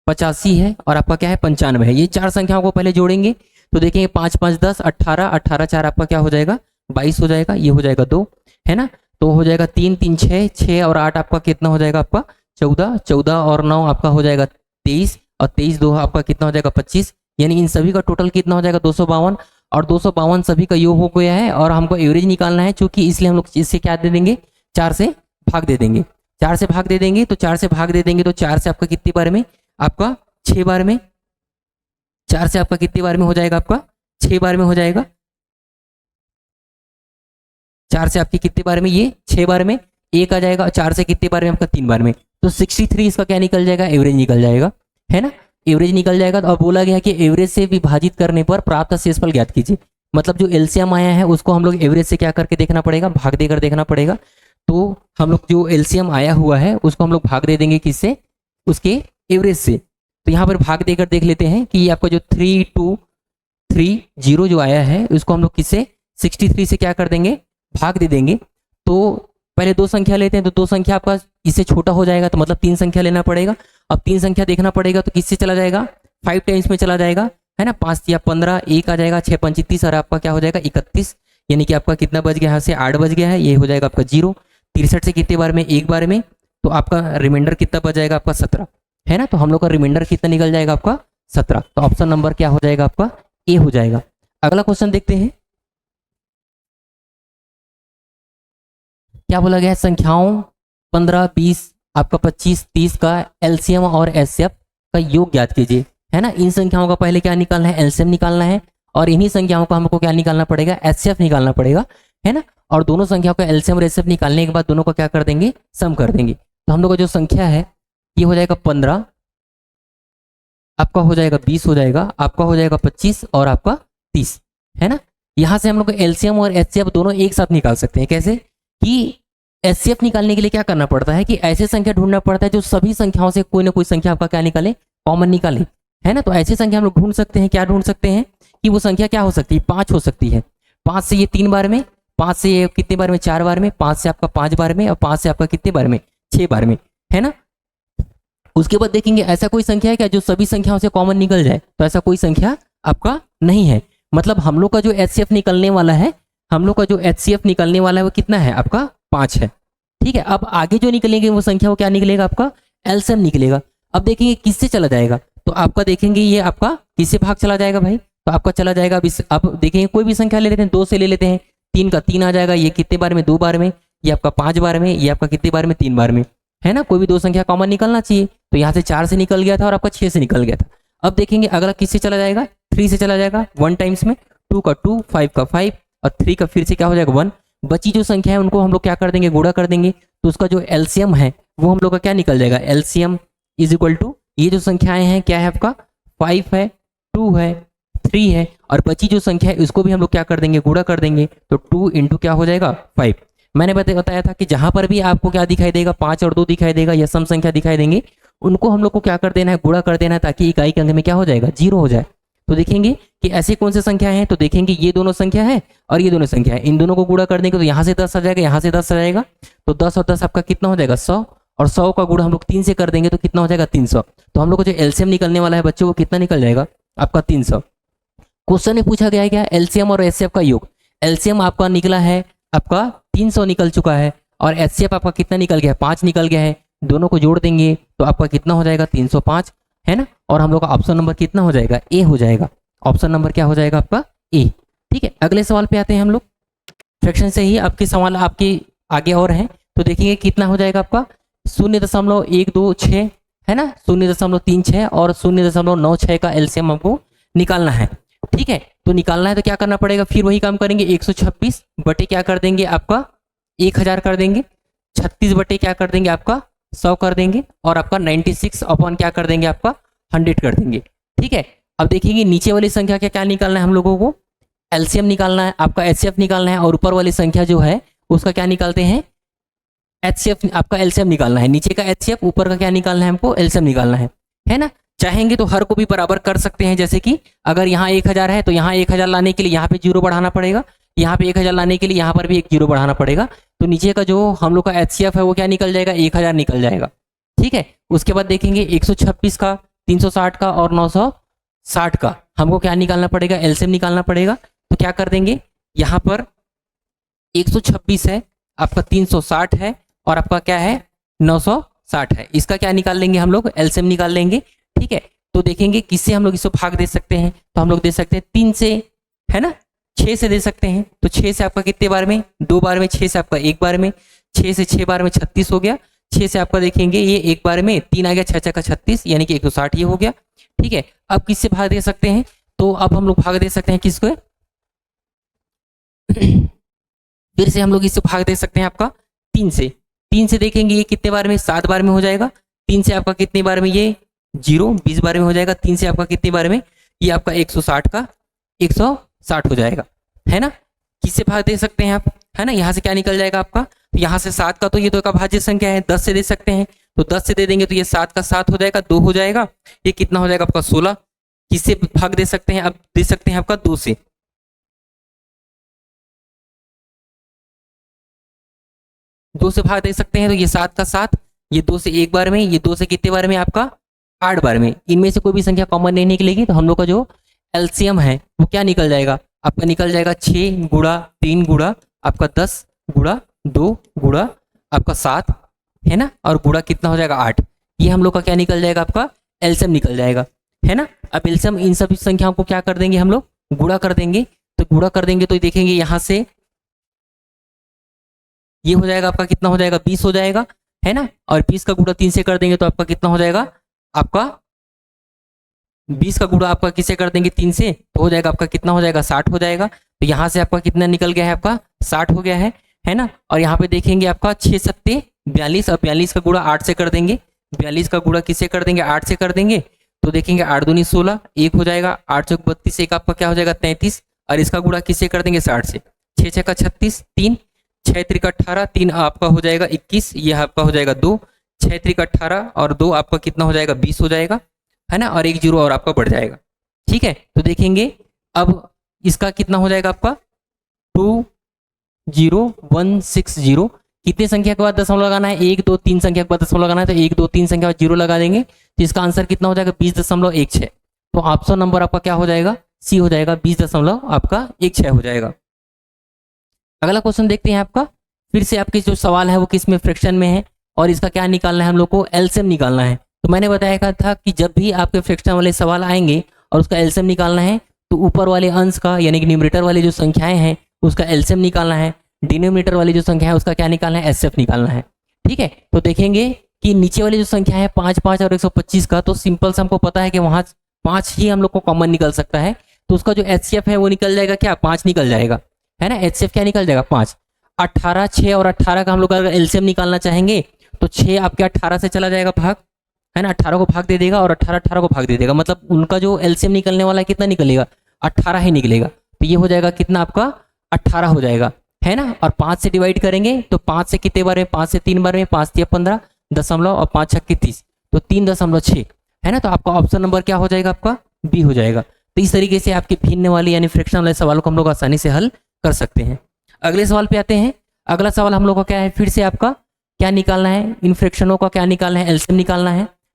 85 है और आपका क्या है 95 है, ये 4 संख्याओं को पहले जोड़ेंगे तो देखेंगे 5 5 10 18, 18 4 आपका क्या हो जाएगा 22 हो जाएगा, ये हो जाएगा 2, है ना। तो हो जाएगा 3 3 6, 6 और 8 आपका कितना हो जाएगा आपका 14, 14 और 9 आपका हो जाएगा 23, और 23 2 आपका कितना हो जाएगा 25, यानी इन सभी का टोटल कितना हो जाएगा 252, और 252 सभी का योग हो गया है और हमको एवरेज निकालना है, चूंकि इसलिए हम लोग इससे क्या दे देंगे, 4 से भाग दे देंगे। 4 से भाग दे देंगे तो 4 से भाग दे देंगे तो 4 से आपका कितनी बार में, आपका 6 बार में, 4 से आपका कितनी बार में हो जाएगा, आपका 6 बार में हो जाएगा। 4 से आपकी कितने बार में, ये 6 बार में, 1 आ जाएगा, और 4 से कितने बार में आपका 3 बार में, तो 63 इसका क्या निकल जाएगा, एवरेज निकल जाएगा, है ना। एवरेज निकल जाएगा तो अब बोला गया कि एवरेज से विभाजित करने पर प्राप्त शेषफल ज्ञात कीजिए। मतलब जो एलसीएम आया है उसको हम लोग एवरेज से क्या करके देखना पड़ेगा, भाग देकर देखना पड़ेगा। तो हम लोग जो एलसीएम आया हुआ है उसको हम लोग भाग दे देंगे किससे, उसके एवरेज से। तो यहाँ पर भाग देकर देख लेते हैं कि आपका जो 3230 जो आया है उसको हम लोग किससे 63 से क्या कर देंगे, भाग दे देंगे। तो पहले 2 संख्या लेते हैं, तो 2 संख्या आपका इससे छोटा हो जाएगा, तो मतलब 3 संख्या लेना पड़ेगा। अब 3 संख्या देखना पड़ेगा तो किससे चला जाएगा, 5 टाइम्स में चला जाएगा, है ना। 5 या 15, 1 आ जाएगा, 6 5 30 और आपका क्या हो जाएगा 31, यानी कि आपका कितना बच गया, यहाँ से 8 बच गया है, ये हो जाएगा आपका 0। 63 से कितने बार में, 1 बार में, तो आपका रिमाइंडर कितना बच जाएगा आपका 17, है ना। तो हम लोग का रिमाइंडर कितना निकल जाएगा आपका 17। तो ऑप्शन नंबर क्या हो जाएगा आपका, ए हो जाएगा। अगला क्वेश्चन देखते हैं, क्या बोला गया है, संख्याओं 15 20 आपका 25 30 का एलसीएम और एचसीएफ का योग ज्ञात कीजिए, है ना। इन संख्याओं का पहले क्या निकालना है, एलसीएम निकालना है, और इन्हीं संख्याओं का हमको क्या निकालना पड़ेगा, एचसीएफ निकालना पड़ेगा, है ना। और दोनों संख्याओं का एलसीएम और एचसीएफ निकालने के बाद दोनों को क्या कर देंगे, सम कर देंगे। तो हम लोग का जो संख्या है ये हो जाएगा 15, आपका हो जाएगा 20 हो जाएगा, आपका हो जाएगा 25 और आपका 30, है ना। यहाँ से हम लोग एलसीएम और एचसीएफ दोनों एक साथ निकाल सकते हैं। कैसे कि एचसीएफ निकालने के लिए क्या करना पड़ता है कि ऐसे संख्या ढूंढना पड़ता है जो सभी संख्याओं से कोई ना कोई संख्या आपका क्या निकाले, कॉमन निकाले, है ना। तो ऐसी संख्या हम लोग ढूंढ सकते हैं, क्या ढूंढ सकते हैं कि वो संख्या क्या हो सकती है, 5 हो सकती है। 5 से ये 3 बार में, 5 से ये कितने बार में, 4 बार में, 5 से आपका 5 बार में, और 5 से आपका कितने बार में, 6 बार में, है ना। उसके बाद देखेंगे ऐसा कोई संख्या है क्या जो सभी संख्याओं से कॉमन निकल जाए, तो ऐसा कोई संख्या आपका नहीं है। मतलब हम लोग का जो एचसीएफ निकलने वाला है, हम लोग का जो एचसीएफ निकलने वाला है वो कितना है, आपका 5 है। ठीक है, अब आगे जो निकलेंगे वो संख्या वो क्या निकलेगा, आपका एलसीएम निकलेगा। अब देखेंगे किससे चला जाएगा, तो आपका देखेंगे ये आपका किससे भाग चला जाएगा भाई, तो आपका चला जाएगा अब देखेंगे कोई भी संख्या ले लेते हैं, 2 से ले लेते हैं, 3 का 3 आ जाएगा, ये कितने बार में, 2 बार में, ये आपका 5 बार में, ये आपका कितने बार में, 3 बार में, है ना। कोई भी 2 संख्या कॉमन निकलना चाहिए, तो यहाँ से 4 से निकल गया था और आपका 6 से निकल गया था। अब देखेंगे अगला किससे चला जाएगा, 3 से चला जाएगा 1 टाइम्स में, 2 का 2, 5 का 5 और 3 का फिर से क्या हो जाएगा 1। बची जो संख्या है उनको हम लोग क्या कर देंगे, गुणा कर देंगे, तो उसका जो एलसीएम है वो हम लोग का क्या निकल जाएगा, एलसीएम इज इक्वल टू ये जो संख्याएं हैं क्या है आपका 5 है, 2 है, 3 है, और बची जो संख्या है उसको भी हम लोग क्या कर देंगे, गुणा कर देंगे। तो 2 इंटू क्या हो जाएगा 5। मैंने बताया था कि जहां पर भी आपको क्या दिखाई देगा, 5 और 2 दिखाई देगा या सम संख्या दिखाई देंगे, उनको हम लोग को क्या कर देना है, गुणा कर देना है, ताकि इकाई के अंक में क्या हो जाएगा, 0 हो जाए। तो देखेंगे कि ऐसे कौन से संख्या हैं, तो देखेंगे ये दोनों संख्या है और ये दोनों संख्या है, इन दोनों को गुणा कर देंगे तो यहाँ से 10 आ जाएगा, यहाँ से 10 आ जाएगा, तो 10 और 10 आपका कितना हो जाएगा 100, और 100 का गुणा हम लोग 3 से कर देंगे तो कितना हो जाएगा 300। तो हम लोग को जो एलसीएम निकलने वाला है बच्चों, वो कितना निकल जाएगा आपका 300। क्वेश्चन में पूछा गया है क्या, एलसीएम और एचसीएफ का योग। एलसीएम आपका निकला है आपका 300 निकल चुका है, और एचसीएफ आपका कितना निकल गया है, 5 निकल गया है। दोनों को जोड़ देंगे तो आपका कितना हो जाएगा 305, है ना। और हम लोग का ऑप्शन नंबर कितना हो जाएगा, ए हो जाएगा। ऑप्शन नंबर क्या हो जाएगा आपका, ए। ठीक है, अगले सवाल पे आते हैं हम लोग। फ्रैक्शन से ही आपके सवाल आपके आगे और हैं, तो देखिए कितना हो जाएगा आपका 0.126, है ना, 0.36 और 0.96 का एलसीएम हमको निकालना है। ठीक है, तो निकालना है तो क्या करना पड़ेगा, फिर वही काम करेंगे, 126 बटे क्या कर देंगे आपका 1000 कर देंगे, 36 बटे क्या कर देंगे आपका 100 कर देंगे, और आपका 96 अपॉन क्या कर देंगे आपका 100 कर देंगे। ठीक है, अब देखेंगे नीचे वाली संख्या क्या क्या निकालना है हम लोगों को, एलसीएम निकालना है, आपका एचसीएफ निकालना है, और ऊपर वाली संख्या जो है उसका क्या निकालते हैं, एचसीएफ, आपका एलसीएम निकालना है। नीचे का एचसीएफ, ऊपर का क्या निकालना है हमको, एलसीएम निकालना है ना। चाहेंगे तो हर को भी बराबर कर सकते हैं, जैसे कि अगर यहाँ 1000 है तो यहाँ 1000 लाने के लिए यहाँ पे 0 बढ़ाना पड़ेगा, यहाँ पे 1000 लाने के लिए यहाँ पर भी एक 0 बढ़ाना पड़ेगा। तो नीचे का जो हम लोग का एचसीएफ है वो क्या निकल जाएगा, 1000 निकल जाएगा। ठीक है, उसके बाद देखेंगे 126 का, 360 का और 960 का हमको क्या निकालना पड़ेगा, एलसीएम निकालना पड़ेगा। तो क्या कर देंगे, यहाँ पर 126 है, आपका 360 है, और आपका क्या है 960 है, इसका क्या निकाल लेंगे हम लोग, एलसीएम निकाल लेंगे। ठीक है, तो देखेंगे किससे हम लोग इसको भाग दे सकते हैं, तो हम लोग दे सकते हैं 3 से, है ना, 6 से दे सकते हैं। तो 6 से आपका कितने बार में, 2 बार में, 6 से आपका 1 बार में, 6 से 6 बार में 36 हो गया, 6 से आपका देखेंगे ये 1 बार में 3 आ गया, 6 का 36 यानी कि 160 ये हो गया। ठीक है, अब किससे भाग दे सकते हैं, तो अब हम लोग भाग दे सकते हैं किसको फिर से हम लोग इससे भाग दे सकते हैं आपका 3 से। 3 से देखेंगे ये कितने बार में, 7 बार में हो जाएगा। 3 से आपका कितने बार में, ये 0 20 बार में हो जाएगा। 3 से आपका कितने बार में, ये आपका 160 का 160 हो जाएगा, है ना। किससे भाग दे सकते हैं आप, है ना, यहाँ से क्या निकल जाएगा आपका, तो यहाँ से 7 का, तो ये तो एक अभाज्य संख्या है, 10 से दे सकते हैं, तो 10 से दे देंगे तो ये 7 का 7 हो जाएगा, 2 हो जाएगा, ये कितना हो जाएगा आपका 16। किससे भाग दे सकते हैं, अब दे सकते हैं आपका 2 से, 2 से भाग दे सकते हैं, तो ये 7 का 7, ये 2 से 1 बार में, ये 2 से कितने बार में आपका 8 बार में। इनमें से कोई भी संख्या कॉमन नहीं निकलेगी, तो हम लोग का जो एलसीएम है वो क्या निकल जाएगा आपका, निकल जाएगा 6 गुणा 3 गुणा आपका 10 गुणा 2 गुणा आपका 7, है ना, और गुणा कितना हो जाएगा 8। ये हम लोग का क्या निकल जाएगा आपका एलसीएम निकल जाएगा, है ना। अब एलसीएम इन सभी संख्याओं को क्या कर देंगे हम लोग, गुणा कर देंगे। तो गुणा कर देंगे तो देखेंगे यहाँ से ये हो जाएगा आपका कितना हो जाएगा 20 हो जाएगा, है ना, और 20 का गुणा 3 से कर देंगे तो आपका कितना हो जाएगा, आपका 20 का गुणा आपका किसे कर देंगे 3 से, तो हो जाएगा आपका कितना हो जाएगा 60 हो जाएगा। तो यहाँ से आपका कितना निकल गया है, आपका 60 हो गया है ना। और यहाँ पे देखेंगे आपका 6 सत्ते 42, और 42 का गुणा 8 से कर देंगे, 42 का गुणा किससे कर देंगे 8 से कर देंगे, तो देखेंगे 8 दूनी 16, 1 हो जाएगा, 8 चौक 32, 1 आपका क्या हो जाएगा 33, और इसका गुणा किससे कर देंगे 60 से, 6 6 का 36, 3 6 3 का 18, 3 आपका हो जाएगा 21, ये आपका हो जाएगा 2, 6 3 का 18 और 2 आपका कितना हो जाएगा 20 हो जाएगा, है ना, और 1 0 और आपका बढ़ जाएगा। ठीक है, तो देखेंगे अब इसका कितना हो जाएगा आपका 20160। कितने संख्या के बाद दशमलव लगाना है, 1 2 3 संख्या के बाद दशमलव लगाना है, तो 1 2 3 संख्या 0 लगा देंगे, तो इसका आंसर कितना हो जाएगा 20.16। तो ऑप्शन नंबर आपका क्या हो जाएगा, सी हो जाएगा, 20.16 हो जाएगा। अगला क्वेश्चन देखते हैं आपका, फिर से आपके जो सवाल है वो किस में, फ्रैक्शन में है, और इसका क्या निकालना है हम लोग को, एलसीएम निकालना है। तो मैंने बताया था कि जब भी आपके फ्रैक्शन वाले सवाल आएंगे और उसका एलसीएम निकालना है, तो ऊपर वाले अंश का यानी कि न्यूमरेटर वाली जो संख्याएं हैं उसका एलसीएम निकालना है, डिनोमिनेटर वाली जो संख्या है उसका क्या निकालना है, एचसीएफ निकालना है। ठीक है, तो देखेंगे कि नीचे वाली जो संख्या है 5 5 और 125 का, तो सिंपल से हमको पता है कि वहां 5 ही हम लोग को कॉमन निकल सकता है, तो उसका जो एचसीएफ है वो निकल जाएगा क्या, 5 निकल जाएगा, है ना। एचसीएफ क्या निकल जाएगा 5। 18 6 और 18 का हम लोग अगर एलसीएम निकालना चाहेंगे तो 6 आपके 18 से चला जाएगा भाग, है ना, 18 को भाग दे देगा और 18 18 को भाग दे देगा, मतलब उनका जो एलसीएम निकलने वाला है कितना निकलेगा 18 ही निकलेगा। तो ये हो जाएगा कितना आपका 18 हो जाएगा, है ना। और 5 से डिवाइड करेंगे तो 5 से कितने बार में, 5 से 3 बार में, 5 तिया 15 दशमलव और 5 छक्के 30, तो 3.6, है ना। तो आपका ऑप्शन नंबर क्या हो जाएगा, आपका बी हो जाएगा। तो इस तरीके से आपके भिन्न वाले यानी फ्रैक्शन वाले सवालों को हम लोग आसानी से हल कर सकते हैं। अगले सवाल पे आते हैं। अगला सवाल हम लोग का क्या है, फिर से आपका क्या निकालना है, इन फ्रैक्शनों का क्या निकालना है, एलसीएम निकालना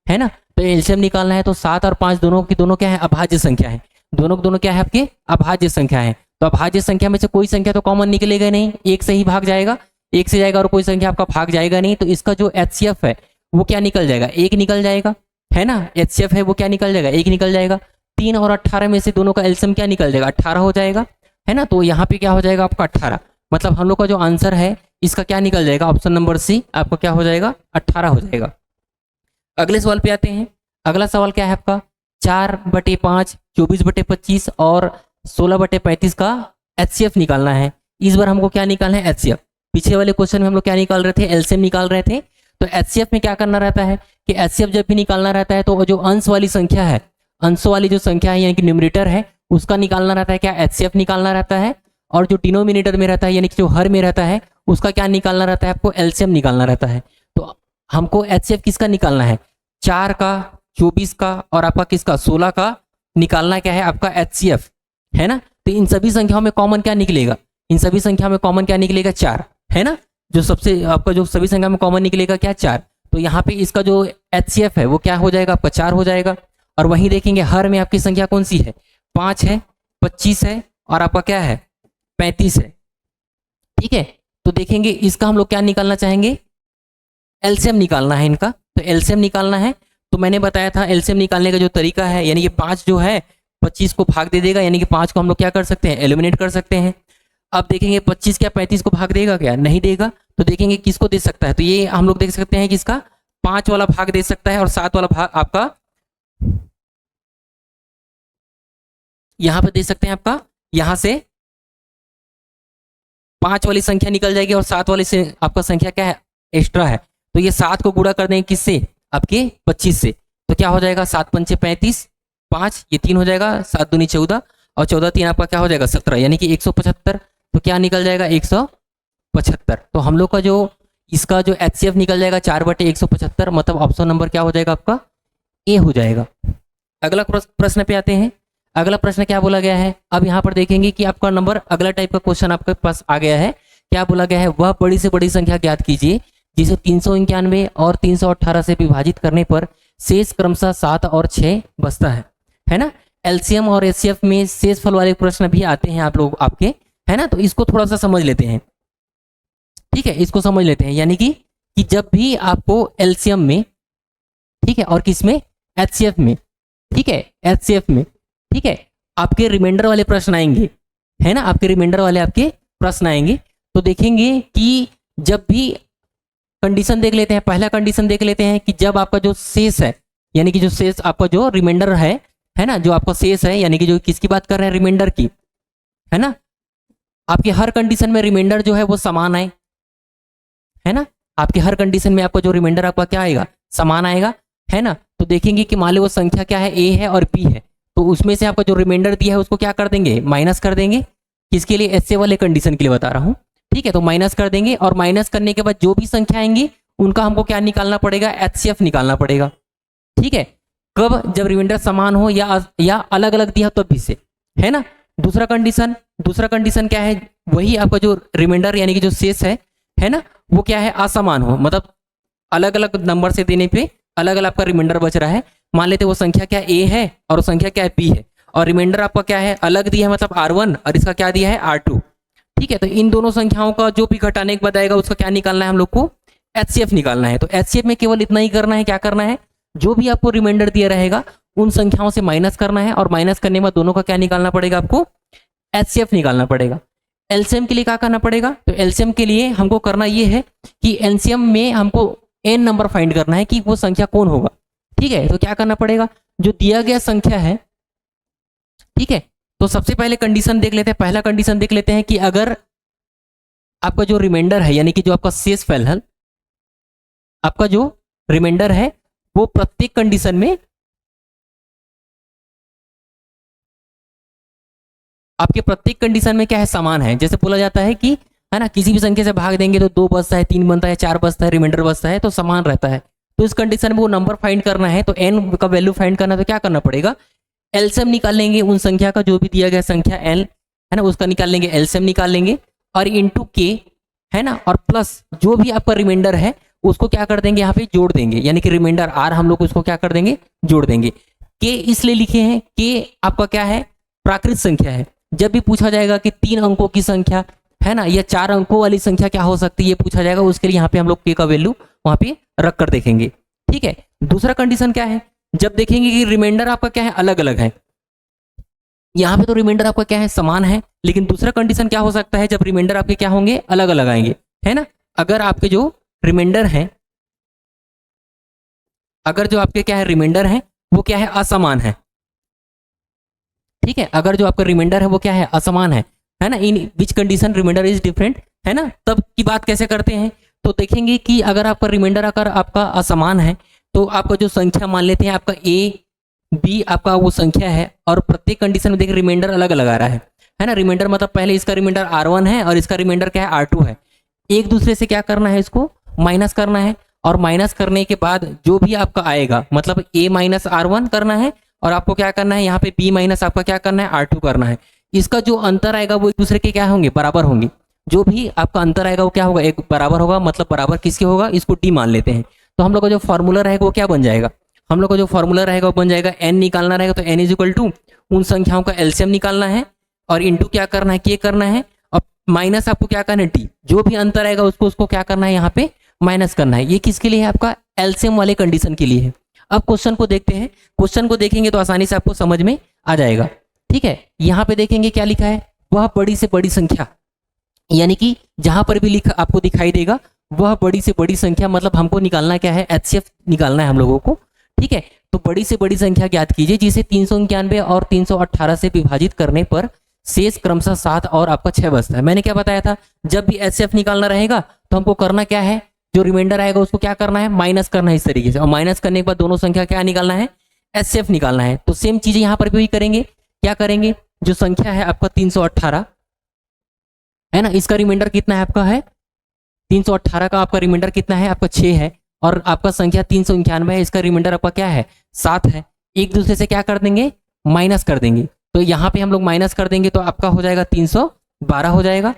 है ना। तो एलसीएम निकालना है तो 7 और 5 दोनों की दोनों क्या है, अभाज्य संख्या है। दोनों की दोनों क्या है, आपके अभाज्य संख्या है। तो अभाज्य संख्या में से कोई संख्या तो कॉमन निकलेगा नहीं, एक से ही भाग जाएगा, एक से जाएगा और कोई संख्या आपका भाग जाएगा नहीं। तो इसका जो एचसीएफ है वो क्या निकल जाएगा, एक निकल जाएगा, है ना। एचसीएफ है वो क्या निकल जाएगा, एक निकल जाएगा। 3 और 18 में से दोनों का एलसीएम क्या निकल जाएगा, 18 हो जाएगा, है ना। तो यहाँ पे क्या हो जाएगा आपका 18, मतलब हम लोग का जो आंसर है इसका क्या निकल जाएगा, ऑप्शन नंबर सी आपका क्या हो जाएगा, 18 हो जाएगा। अगले सवाल पे आते हैं। अगला सवाल क्या है आपका, 4/5, 24/25 और 16/35 का एचसीएफ निकालना है। इस बार हमको क्या निकालना है, एचसीएफ। पिछले वाले क्वेश्चन में हम लोग क्या निकाल रहे थे, एलसीएम निकाल रहे थे। तो एचसीएफ में क्या करना रहता है कि एचसीएफ जब भी निकालना रहता है तो जो अंश वाली संख्या है, अंशों वाली जो संख्या है यानी कि न्यूमरेटर है उसका निकालना रहता है, क्या एचसीएफ निकालना रहता है। और जो डिनोमिनेटर में रहता है यानी कि जो हर में रहता है उसका क्या निकालना रहता है, आपको एलसीएम निकालना रहता है। तो हमको एचसीएफ किसका निकालना है, 4 का, 24 का और आपका किसका 16 का निकालना क्या है, आपका एचसीएफ, है ना। तो इन सभी संख्याओं में कॉमन क्या निकलेगा, इन सभी संख्याओं में कॉमन क्या निकलेगा, 4, है ना। जो सबसे आपका जो सभी संख्या में कॉमन निकलेगा क्या, 4। तो यहाँ पे इसका जो एचसीएफ है वो क्या हो जाएगा, आपका 4 हो जाएगा। और वहीं देखेंगे हर में आपकी संख्या कौन सी है, 5 है, 25 है और आपका क्या है, 35 है, ठीक है। तो देखेंगे इसका हम लोग क्या निकालना चाहेंगे, एलसीएम निकालना है इनका। तो एलसीएम निकालना है तो मैंने बताया था एलसीएम निकालने का जो तरीका है, यानी कि 5 जो है 25 को भाग दे देगा, यानी कि 5 को हम लोग क्या कर सकते हैं, एलिमिनेट कर सकते हैं। अब देखेंगे 25 क्या 35 को भाग देगा, क्या नहीं देगा। तो देखेंगे किसको दे सकता है, तो ये हम लोग देख सकते हैं कि इसका 5 वाला भाग दे सकता है और 7 वाला भाग आपका यहां पे दे सकते हैं। आपका यहां से 5 वाली संख्या निकल जाएगी और 7 वाली से आपका संख्या क्या है, एक्स्ट्रा है। तो ये 7 को गुणा कर देंगे किससे, आपके 25 से। तो क्या हो जाएगा, 7 पंचे 35, 5 ये 3 हो जाएगा, 7 दूनी 14 और 14 3 आपका क्या हो जाएगा 17, यानी कि 175। तो क्या निकल जाएगा 175। तो हम लोग का जो इसका जो एचसीएफ निकल जाएगा 4/175, मतलब ऑप्शन नंबर क्या हो जाएगा, आपका ए हो जाएगा। अगला प्रश्न पे आते हैं। अगला प्रश्न क्या बोला गया है, अब यहाँ पर देखेंगे कि आपका नंबर अगला टाइप का क्वेश्चन आपके पास आ गया है। क्या बोला गया है, वह बड़ी से बड़ी संख्या ज्ञात कीजिए जिसे 391 और 318 से विभाजित करने पर शेष क्रमशः 7 और 6 बचता है ना। एलसीएम और एचसीएफ में शेष फल वाले प्रश्न भी आते हैं आप लोग आपके, है ना। तो इसको थोड़ा सा समझ लेते हैं, ठीक है, इसको समझ लेते हैं। यानी कि जब भी आपको एलसीएम में, ठीक है, और किसमें, एचसीएफ में, ठीक है, एचसीएफ में, ठीक है, आपके रिमाइंडर वाले प्रश्न आएंगे, है ना, आपके रिमाइंडर वाले आपके प्रश्न आएंगे। तो देखेंगे कि जब भी कंडीशन देख लेते हैं, पहला कंडीशन देख लेते हैं कि जब आपका जो शेष है, यानी कि जो शेष आपका जो रिमाइंडर है ना, जो आपका शेष है, यानी कि जो किसकी बात कर रहे हैं, रिमाइंडर की, है ना। आपके हर कंडीशन में रिमाइंडर जो है वो समान आए, है ना। आपके हर कंडीशन में आपका जो रिमाइंडर आपका क्या आएगा, समान आएगा, है ना। तो देखेंगे कि मान लो वो संख्या क्या है, ए है और बी है, तो उसमें से आपका जो रिमाइंडर दिया है उसको क्या कर देंगे, माइनस कर देंगे। किसके लिए, एचसीएफ वाले कंडीशन के लिए बता रहा हूँ, ठीक है। तो माइनस कर देंगे और माइनस करने के बाद जो भी संख्या आएंगी उनका हमको क्या निकालना पड़ेगा, एचसीएफ निकालना पड़ेगा, ठीक है। कब, जब रिमाइंडर समान हो या अलग अलग दिया तब भी से, है ना। दूसरा कंडीशन क्या है, वही आपका जो रिमाइंडर यानी कि जो शेष है ना, वो क्या है, असमान हो, मतलब अलग अलग नंबर से देने पे अलग अलग आपका रिमाइंडर बच रहा है। मान लेते वो संख्या क्या ए है और वो संख्या क्या है बी है, और रिमाइंडर आपका क्या है, अलग दिया है, मतलब R1 और इसका क्या दिया है, R2, ठीक है। तो इन दोनों संख्याओं का जो भी घटाने के बाद आएगा उसका क्या निकालना है, हम लोग को एचसीएफ निकालना है। तो एचसीएफ में केवल इतना ही करना है, क्या करना है, जो भी आपको रिमाइंडर दिया रहेगा उन संख्याओं से माइनस करना है, और माइनस करने के बाद दोनों का क्या निकालना पड़ेगा, आपको एचसीएफ निकालना पड़ेगा। एलसीएम के लिए क्या करना पड़ेगा, तो एलसीएम के लिए हमको करना ये है कि एलसीएम में हमको एन नंबर फाइंड करना है कि वो संख्या कौन होगा, ठीक है। तो क्या करना पड़ेगा, जो दिया गया संख्या है, ठीक है। तो सबसे पहले कंडीशन देख लेते हैं, पहला कंडीशन देख लेते हैं कि अगर आपका जो रिमाइंडर है यानी कि जो आपका शेष फल है, आपका जो रिमाइंडर है वो प्रत्येक कंडीशन में आपके प्रत्येक कंडीशन में क्या है, समान है। जैसे बोला जाता है कि है ना, किसी भी संख्या से भाग देंगे तो 2 बचता है, 3 बनता है, 4 बचता है, रिमाइंडर बचता है, तो समान रहता है। तो इस कंडीशन में वो नंबर फाइंड करना है, तो एन का वैल्यू फाइंड करना है, तो क्या करना पड़ेगा, एलसीएम निकाल लेंगे उन संख्या का, जो भी दिया गया संख्या एल है ना, उसका निकाल लेंगे, एलसीएम निकाल लेंगे, और इंटू के है ना, और प्लस जो भी आपका रिमाइंडर है उसको क्या कर देंगे, यहाँ पे जोड़ देंगे, यानी कि रिमाइंडर आर हम लोग उसको क्या कर देंगे, जोड़ देंगे। के इसलिए लिखे हैं, के आपका क्या है, प्राकृत संख्या है। जब भी पूछा जाएगा कि 3 अंकों की संख्या है ना, या 4 अंकों वाली संख्या क्या हो सकती है, ये पूछा जाएगा, उसके लिए यहाँ पे हम लोग के का वैल्यू वहां पे रख कर देखेंगे। ठीक है, दूसरा कंडीशन क्या है, जब देखेंगे कि रिमाइंडर आपका क्या है, अलग अलग है। यहाँ पे तो रिमाइंडर आपका क्या है, समान है, लेकिन दूसरा कंडीशन क्या हो सकता है, जब रिमाइंडर आपके क्या होंगे, अलग अलग आएंगे, है ना। अगर आपके जो रिमाइंडर है, अगर जो आपके क्या है रिमाइंडर है वो क्या है, असमान है। ठीक है, अगर जो आपका रिमाइंडर है वो क्या है, असमान है ना, in which condition remainder is different, है ना, तब की बात कैसे करते हैं, तो देखेंगे कि अगर आपका रिमाइंडर अगर आपका असमान है, तो आपका जो संख्या मान लेते हैं, आपका ए बी आपका वो संख्या है, और प्रत्येक कंडीशन में देखिए रिमाइंडर अलग अलग आ रहा है ना। रिमाइंडर मतलब पहले इसका रिमाइंडर R1 है और इसका रिमाइंडर क्या है, R2 है। एक दूसरे से क्या करना है, इसको माइनस करना है, और माइनस करने के बाद जो भी आपका आएगा, मतलब a माइनस R1 करना है, और आपको क्या करना है, यहाँ पे b माइनस आपका क्या करना है, R2 करना है। इसका जो अंतर आएगा वो एक दूसरे के क्या होंगे, बराबर होंगे। जो भी आपका अंतर आएगा वो क्या होगा, एक बराबर होगा, मतलब बराबर किसके होगा, इसको d मान लेते हैं। तो हम लोग का जो फॉर्मूला रहेगा वो क्या बन जाएगा, हम लोग का जो फॉर्मूला रहेगा वो बन जाएगा, n निकालना रहेगा, तो n इज इक्वल टू उन संख्याओं का एलसीएम निकालना है, और इंटू क्या करना है, के करना है, और माइनस आपको क्या करना है, डी। जो भी अंतर आएगा उसको क्या करना है, यहाँ पे माइनस करना है। ये किसके लिए है, आपका एलसीएम वाले कंडीशन के लिए है। अब क्वेश्चन को देखते हैं, क्वेश्चन को देखेंगे तो आसानी से आपको समझ में आ जाएगा। ठीक है, यहाँ पे देखेंगे क्या लिखा है, वह बड़ी से बड़ी संख्या, यानी कि जहां पर भी लिखा आपको दिखाई देगा वह बड़ी से बड़ी संख्या, मतलब हमको निकालना क्या है, एचसीएफ निकालना है हम लोगों को। ठीक है, तो बड़ी से बड़ी संख्या ज्ञात कीजिए जिसे 391 और 318 से विभाजित करने पर शेष क्रमशः 7 और आपका 6 बचता है। मैंने क्या बताया था, जब भी एचसीएफ निकालना रहेगा तो हमको करना क्या है, जो रिमाइंडर आएगा उसको क्या करना है, माइनस करना है इस तरीके से, और माइनस करने के बाद दोनों संख्या क्या निकालना है, एचसीएफ निकालना है। तो सेम चीजें यहाँ पर भी करेंगे, क्या करेंगे, जो संख्या है आपका 318 है ना, इसका रिमाइंडर कितना है, आपका है 318 का आपका रिमाइंडर कितना है, आपका 6 है, और आपका संख्या 391 है, इसका रिमाइंडर आपका क्या है, 7 है। एक दूसरे से क्या कर देंगे, माइनस कर देंगे। तो यहाँ पे हम लोग माइनस कर देंगे तो आपका हो जाएगा 312 हो जाएगा।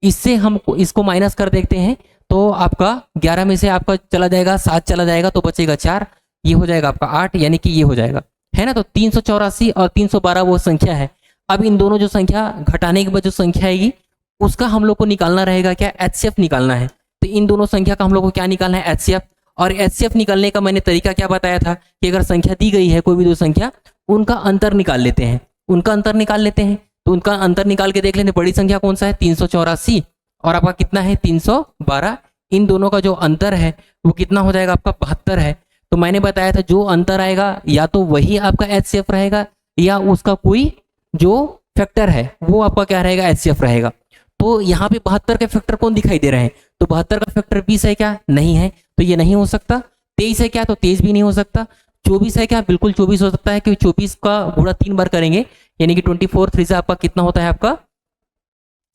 इससे हम इसको माइनस कर देखते हैं तो आपका 11 में से आपका चला जाएगा 7 चला जाएगा, तो बचेगा 4, ये हो जाएगा आपका 8, यानी कि ये हो जाएगा, है ना। तो 384 और 312 वो संख्या है। अब इन दोनों जो संख्या घटाने के बाद जो संख्या आएगी उसका हम लोग को निकालना रहेगा क्या, एचसीएफ निकालना है। तो इन दोनों संख्या का हम लोग को क्या निकालना है, एचसीएफ। और एचसीएफ निकालने का मैंने तरीका क्या बताया था कि अगर संख्या दी गई है कोई भी दो संख्या, उनका अंतर निकाल लेते हैं, उनका अंतर निकाल लेते हैं। तो उनका अंतर निकाल के देख लेते हैं बड़ी संख्या कौन सा है, 384, और आपका कितना है 312। इन दोनों का जो अंतर है वो कितना हो जाएगा, आपका 72 है। तो मैंने बताया था जो अंतर आएगा या तो वही आपका एचसीएफ रहेगा या उसका कोई जो फैक्टर है वो आपका क्या रहेगा, एचसीएफ रहेगा। तो यहाँ पे 72 के फैक्टर कौन दिखाई दे रहे हैं, तो 72 का फैक्टर 20 है क्या, नहीं है, तो ये नहीं हो सकता। 23 है क्या, तो 23 भी नहीं हो सकता। 24 है क्या, बिल्कुल 24 हो सकता है, क्योंकि 24 का गुणा 3 बार करेंगे, यानी कि 24 3 से आपका कितना होता है, आपका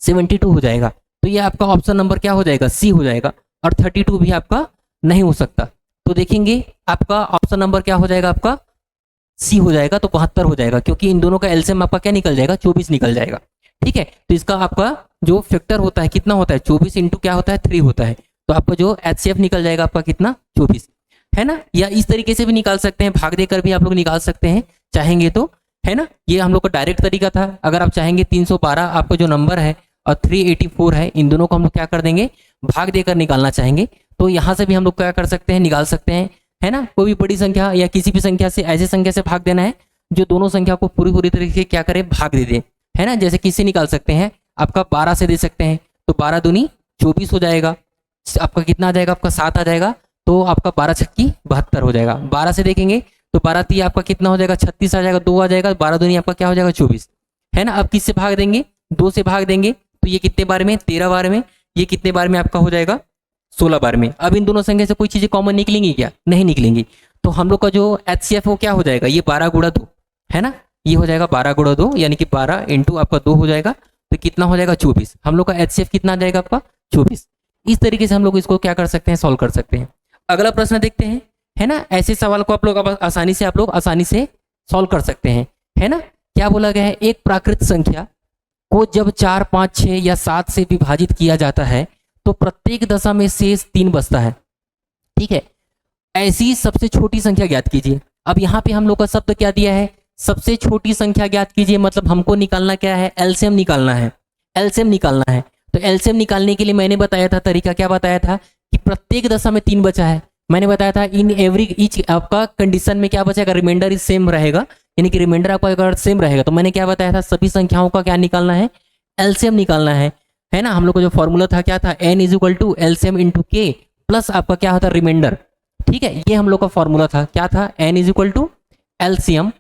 72 हो जाएगा। तो ये आपका ऑप्शन नंबर क्या हो जाएगा, सी हो जाएगा। और 32 भी आपका नहीं हो सकता। तो देखेंगे आपका ऑप्शन नंबर क्या हो जाएगा, आपका सी हो जाएगा। तो 72 हो जाएगा, क्योंकि इन दोनों का एलसीएम आपका क्या निकल जाएगा, 24 निकल जाएगा। ठीक है, तो इसका आपका जो फैक्टर होता है कितना होता है, 24 इंटू क्या होता है, 3 होता है। तो आपका जो एचसीएफ निकल जाएगा आपका कितना, 24, है ना। या इस तरीके से भी निकाल सकते हैं, भाग देकर भी आप लोग निकाल सकते हैं चाहेंगे तो, है ना। ये हम लोग का डायरेक्ट तरीका था। अगर आप चाहेंगे 312 आपका जो नंबर है और 384 है, इन दोनों को हम लोग क्या कर देंगे, भाग देकर निकालना चाहेंगे तो यहाँ से भी हम लोग क्या कर सकते हैं, निकाल सकते हैं, है ना। कोई भी बड़ी संख्या या किसी भी संख्या से ऐसे संख्या से भाग देना है जो दोनों संख्या को पूरी तरीके से क्या करे, भाग दे दे, है ना। जैसे किससे निकाल सकते हैं, आपका 12 से दे सकते हैं, तो 12 दूनी 24 हो जाएगा। आपका कितना आ जाएगा, आपका 7 आ जाएगा, तो आपका 12 छक्की 72 हो जाएगा। 12 से देखेंगे तो 12 3 आपका कितना हो जाएगा, 36 आ जाएगा, 2 आ जाएगा, 12 दूनी आपका क्या हो जाएगा, 24, है ना। अब किससे भाग देंगे, 2 से भाग देंगे, तो ये कितने बार में, 13 बार में, ये कितने बार में आपका हो जाएगा, 16 बार में। अब इन दोनों संख्या से कोई चीजें कॉमन निकलेंगी क्या, नहीं निकलेंगी। तो हम लोग का जो एचसीएफ वो क्या हो जाएगा, ये 12 गुणा 2, है ना, ये हो जाएगा 12 गुणा 2 यानी कि 12 इंटू आपका 2 हो जाएगा, तो कितना हो जाएगा 24। हम लोग का HCF कितना आ जाएगा आपका 24। इस तरीके से हम लोग इसको क्या कर सकते हैं, सॉल्व कर सकते हैं। अगला प्रश्न देखते हैं, है ना। ऐसे सवाल को आप लोग आसानी से सॉल्व कर सकते हैं, है ना। क्या बोला गया है, एक प्राकृत संख्या को जब 4, 5, 6 या 7 से विभाजित किया जाता है तो प्रत्येक दशा में शेष 3 बचता है। ठीक है, ऐसी सबसे छोटी संख्या ज्ञात कीजिए। अब यहाँ पे हम लोग का शब्द क्या दिया है, सबसे छोटी संख्या ज्ञात कीजिए, मतलब हमको निकालना क्या है, एलसीएम निकालना है। एलसीएम निकालना है तो एलसीएम निकालने के लिए मैंने बताया था तरीका, क्या बताया था कि प्रत्येक दशा में 3 बचा है। मैंने बताया था इन एवरी ईच आपका कंडीशन में क्या बचेगा, रिमाइंडर इज सेम रहेगा, यानी कि रिमाइंडर आपका अगर सेम रहेगा तो मैंने क्या बताया था, सभी संख्याओं का क्या निकालना है, एलसीएम निकालना है ना। हम लोग का जो फॉर्मूला था क्या था, n is equal to LCM into K plus आपका क्या होता है रिमाइंडर। ठीक है, ये हम लोग का फॉर्मूला था, क्या था, n is equal to LCM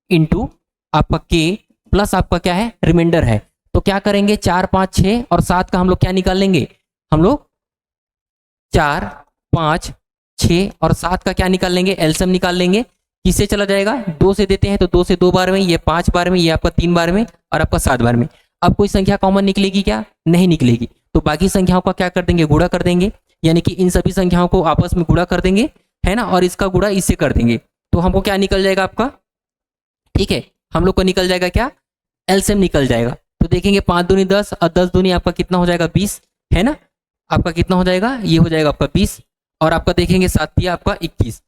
into आपका के प्लस आपका क्या है रिमाइंडर है। तो क्या करेंगे, 4, 5, 6 और 7 का हम लोग क्या निकाल लेंगे, हम लोग 4, 5, 6 और 7 का क्या निकाल लेंगे, एलसीएम निकाल लेंगे। किससे चला जाएगा, 2 से देते हैं तो 2 से 2 बार में, ये 5 बार में, ये आपका 3 बार में और आपका 7 बार में। अब कोई संख्या कॉमन निकलेगी क्या, नहीं निकलेगी, तो बाकी संख्याओं का क्या कर देंगे, गुणा कर देंगे, यानी कि इन सभी संख्याओं को आपस में गुणा कर देंगे, है ना, और इसका गुणा इससे कर देंगे तो हमको क्या निकल जाएगा आपका, ठीक है, हम लोग को निकल जाएगा क्या, एलसीएम निकल जाएगा। तो देखेंगे 5 दूनी 10 और 10 दूनी आपका कितना हो जाएगा 20, है ना, आपका कितना हो जाएगा, ये हो जाएगा आपका 20 और आपका देखेंगे 7 दिया आपका 21,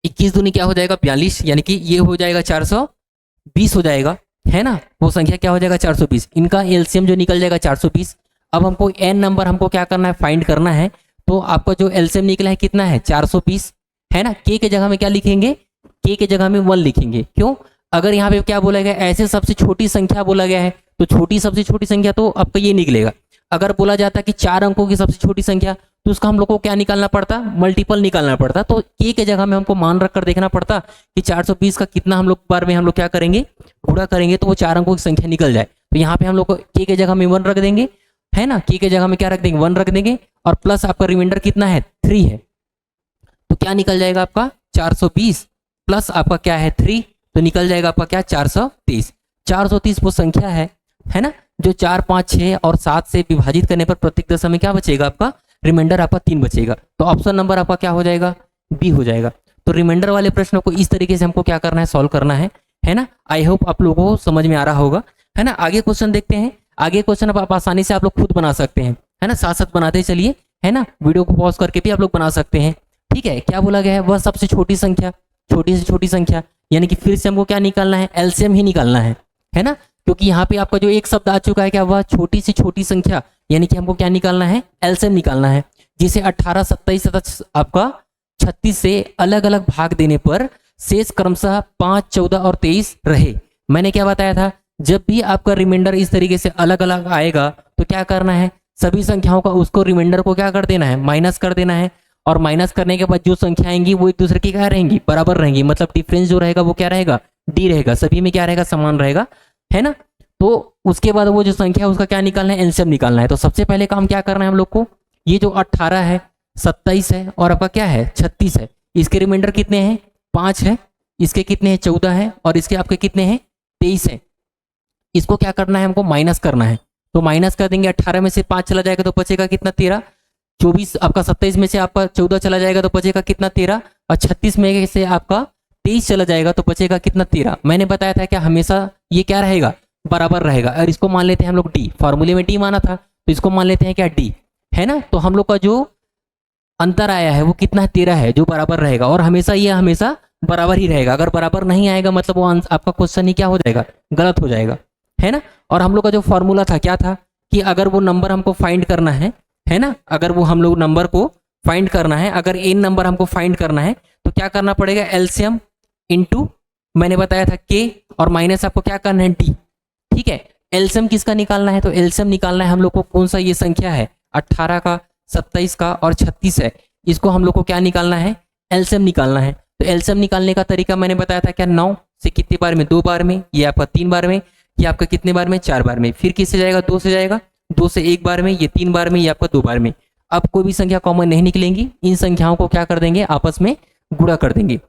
21 दूनी क्या हो जाएगा 42, यानी कि ये हो जाएगा 420 हो जाएगा, है ना, वो संख्या क्या हो जाएगा 420, इनका एलसीएम जो निकल जाएगा 420। अब हमको एन नंबर हमको क्या करना है, फाइंड करना है, तो आपका जो एलसीएम निकला है कितना है 420, है ना। के के जगह में क्या लिखेंगे, के के जगह में 1 लिखेंगे, क्यों, अगर यहाँ पे क्या बोला गया ऐसे सबसे छोटी संख्या बोला गया है तो छोटी सबसे छोटी संख्या तो आपका ये निकलेगा। अगर बोला जाता कि 4 अंकों की सबसे छोटी संख्या तो उसका हम लोग को क्या निकालना पड़ता, मल्टीपल निकालना पड़ता, तो के के जगह में हमको मान रख कर देखना पड़ता कि 420 का कितना हम लोग बार में हम लोग क्या करेंगे, गुणा करेंगे तो वो 4 अंकों की संख्या निकल जाए। तो यहाँ पे हम लोग के के जगह में 1 रख देंगे, है ना, के के जगह में क्या रख देंगे 1 रख देंगे और प्लस आपका रिमाइंडर कितना है 3 है, तो क्या निकल जाएगा आपका 420 प्लस आपका क्या है 3, तो निकल जाएगा आपका क्या 430। 430 वो संख्या है ना, जो 4, 5, 6 और 7 से विभाजित करने पर प्रत्येक दशा में क्या बचेगा आपका, रिमाइंडर आपका 3 बचेगा, तो ऑप्शन नंबर आपका क्या हो जाएगा, बी हो जाएगा। तो रिमाइंडर वाले प्रश्नों को इस तरीके से हमको क्या करना है, सॉल्व करना है ना। आई होप आप लोगों को समझ में आ रहा होगा, है ना। आगे क्वेश्चन देखते हैं, आगे क्वेश्चन आप आसानी से आप लोग खुद बना सकते हैं, है ना, साथ साथ बनाते चलिए, है ना, वीडियो को पॉज करके भी आप लोग बना सकते हैं। ठीक है, क्या बोला गया है, वह सबसे छोटी संख्या, छोटी से छोटी संख्या, यानी कि फिर से हमको क्या निकालना है, एलसीएम ही निकालना है ना, क्योंकि यहाँ पे आपका जो एक शब्द आ चुका है क्या, वह छोटी से छोटी संख्या, यानी कि हमको क्या निकालना है, एलसीएम निकालना है। जिसे 18, 27 तथा आपका 36 से अलग अलग भाग देने पर शेष क्रमशः 5, 14 और 23 रहे। मैंने क्या बताया था, जब भी आपका रिमाइंडर इस तरीके से अलग अलग आएगा तो क्या करना है, सभी संख्याओं का उसको रिमाइंडर को क्या कर देना है, माइनस कर देना है, और माइनस करने के बाद जो संख्या आएंगी वो एक दूसरे की क्या रहेंगी, बराबर रहेंगी, मतलब डिफरेंस जो रहेगा वो क्या रहेगा, डी रहेगा, सभी में क्या रहेगा, समान रहेगा, है ना। तो उसके बाद वो जो संख्या है उसका क्या निकालना है, एलसीएम निकालना है। तो सबसे पहले काम क्या करना है हम लोग को, ये जो 18 है, 27 है और आपका क्या है 36 है, इसके रिमाइंडर कितने हैं 5 है, इसके कितने हैं 14 है और इसके आपके कितने हैं 23 है। इसको क्या करना है, हमको माइनस करना है, तो माइनस कर देंगे, 18 में से 5 चला जाएगा तो बचेगा कितना 13, 24 आपका 27 में से आपका 14 चला जाएगा तो बचेगा कितना 13, और 36 में से आपका 23 चला जाएगा तो बचेगा कितना 13। मैंने बताया था क्या, हमेशा ये क्या रहेगा, बराबर रहेगा, और इसको मान लेते हैं हम लोग डी, फॉर्मूले में डी माना था तो इसको मान लेते हैं क्या डी, है ना। तो हम लोग का जो अंतर आया है वो कितना है 13 है, जो बराबर रहेगा, और हमेशा ये हमेशा बराबर ही रहेगा। अगर बराबर नहीं आएगा मतलब वो आपका क्वेश्चन ही क्या हो जाएगा, गलत हो जाएगा, है ना। और हम लोग का जो फॉर्मूला था क्या था कि अगर वो नंबर हमको फाइंड करना है ना, अगर वो हम लोग नंबर को फाइंड करना है, अगर एन नंबर हमको फाइंड करना है तो क्या करना पड़ेगा, एलसीएम इंटू मैंने बताया था के और माइनस आपको क्या करना है डी। ठीक है, एलसीएम किसका निकालना है, तो एलसीएम निकालना है हम लोग को कौन सा ये संख्या है 18 का, 27 का और 36 है, इसको हम लोग को क्या निकालना है, एलसीएम निकालना है। तो एलसीएम निकालने का तरीका मैंने बताया था क्या, 9 से कितने बार में, 2 बार में, ये आपका 3 बार में, ये आपका कितने बार में 4 बार में, फिर किससे जाएगा 2 से जाएगा, 2 से 1 बार में, ये 3 बार में, ये आपका 2 बार में। अब कोई भी संख्या कॉमन नहीं निकलेंगी, इन संख्याओं को क्या कर देंगे, आपस में गुणा कर देंगे।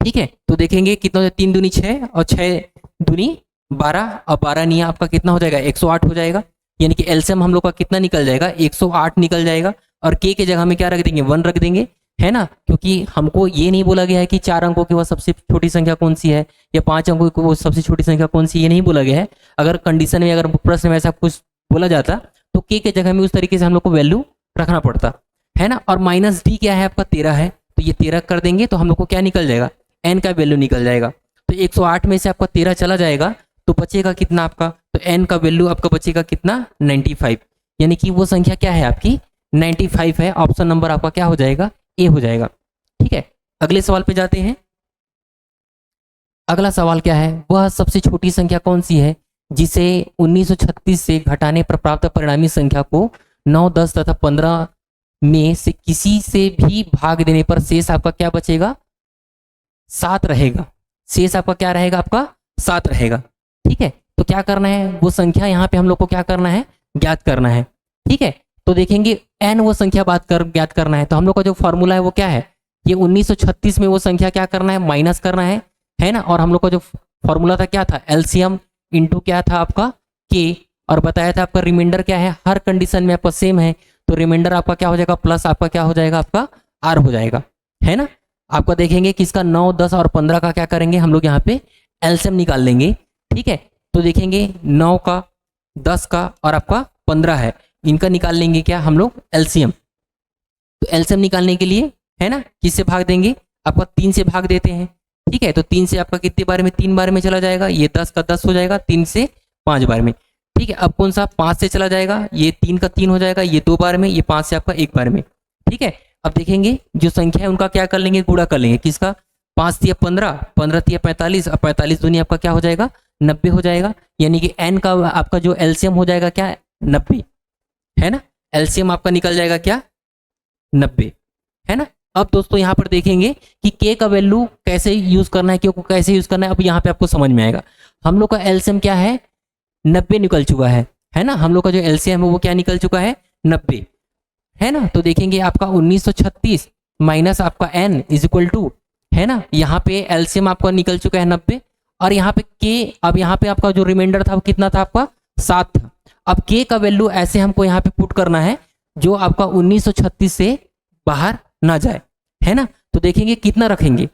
ठीक है, तो देखेंगे कितना हो जाए, 3 दूनी 6 और 6 दूनी 12 और 12 नहीं आपका कितना हो जाएगा, 108 हो जाएगा। यानी कि एलसीएम हम लोग का कितना निकल जाएगा, 108 निकल जाएगा। और के जगह में क्या रख देंगे, 1 रख देंगे, है ना, क्योंकि हमको ये नहीं बोला गया है कि 4 अंकों की वह सबसे छोटी संख्या कौन सी है या 5 अंकों की वो सबसे छोटी संख्या कौन सी, ये नहीं बोला गया है। अगर कंडीशन में, अगर प्रश्न में ऐसा कुछ बोला जाता तो के जगह में उस तरीके से हम लोग को वैल्यू रखना पड़ता, है ना। और माइनस डी क्या है आपका, 13 है, तो ये 13 कर देंगे तो हम लोग को क्या निकल जाएगा, एन का वैल्यू निकल जाएगा। तो 108 में से आपका 13 चला जाएगा तो बचेगा कितना आपका, तो एन का वैल्यू आपका बचेगा कितना, 95। यानी कि वो संख्या क्या है आपकी, 95 है। ऑप्शन नंबर आपका क्या हो जाएगा, ए हो जाएगा। ठीक है, अगले सवाल पे जाते हैं। अगला सवाल क्या है, वह सबसे छोटी संख्या कौन सी है जिसे 1936 से घटाने पर प्राप्त परिणामी संख्या को 9, 10 तथा 15 में से किसी से भी भाग देने पर शेष आपका क्या बचेगा, 7 रहेगा। शेष आपका क्या रहेगा, आपका 7 रहेगा। ठीक है, तो क्या करना है, वो संख्या यहाँ पे हम लोग को क्या करना है, ज्ञात करना है। ठीक है, तो देखेंगे एन वो संख्या ज्ञात करना है। तो हम लोग का जो फॉर्मूला है वो क्या है, ये 1936 में वो संख्या क्या करना है, माइनस करना है ना। और हम लोग का जो फॉर्मूला था क्या था, एलसीएम इंटू क्या था आपका, के, और बताया था आपका रिमाइंडर क्या है, हर कंडीशन में आपका सेम है, तो रिमाइंडर आपका क्या हो जाएगा, प्लस आपका क्या हो जाएगा, आपका आर हो जाएगा, है ना। आपका देखेंगे किसका 9, 10 और 15 का क्या करेंगे हम लोग यहाँ पे एलसीएम निकाल लेंगे। ठीक है, तो देखेंगे 9 का, 10 का और आपका 15 है, इनका निकाल लेंगे क्या हम लोग एलसीएम। तो एलसीएम निकालने के लिए, है ना, किससे भाग देंगे, आपका 3 से भाग देते हैं। ठीक है, तो 3 से आपका कितने बार में, 3 बार में चला जाएगा, ये 10 का 10 हो जाएगा, 3 से 5 बार में। ठीक है, अब कौन सा 5 से चला जाएगा, ये 3 का 3 हो जाएगा, ये 2 बार में, ये 5 से आपका 1 बार में। ठीक है, अब देखेंगे जो संख्या है उनका क्या कर लेंगे, गुणा कर लेंगे, किसका, 5 तिया 15, 15 तिया 45 और 45 दूनी आपका क्या हो जाएगा, 90 हो जाएगा। यानी कि एन का आपका जो एलसीएम हो जाएगा क्या, 90, है ना। एलसीएम आपका निकल जाएगा क्या, 90, है ना। अब दोस्तों यहाँ पर देखेंगे कि के का वैल्यू कैसे यूज करना है, क्यों कैसे यूज करना है, अब यहाँ पे आपको समझ में आएगा। हम लोग का एलसीएम क्या है, 90 निकल चुका है ना। हम लोग का जो एलसीएम है वो क्या निकल चुका है, 90, है ना। तो देखेंगे आपका 1936 माइनस आपका एन इज इक्वल टू, है ना, यहाँ पे एलसीएम आपका निकल चुका है 90, और यहाँ पे के, अब यहाँ पे आपका जो रिमाइंडर था वो कितना था आपका, 7 था। अब के का वैल्यू ऐसे हमको यहाँ पे पुट करना है जो आपका 1936 से बाहर ना जाए, है ना। तो देखेंगे कितना रखेंगे,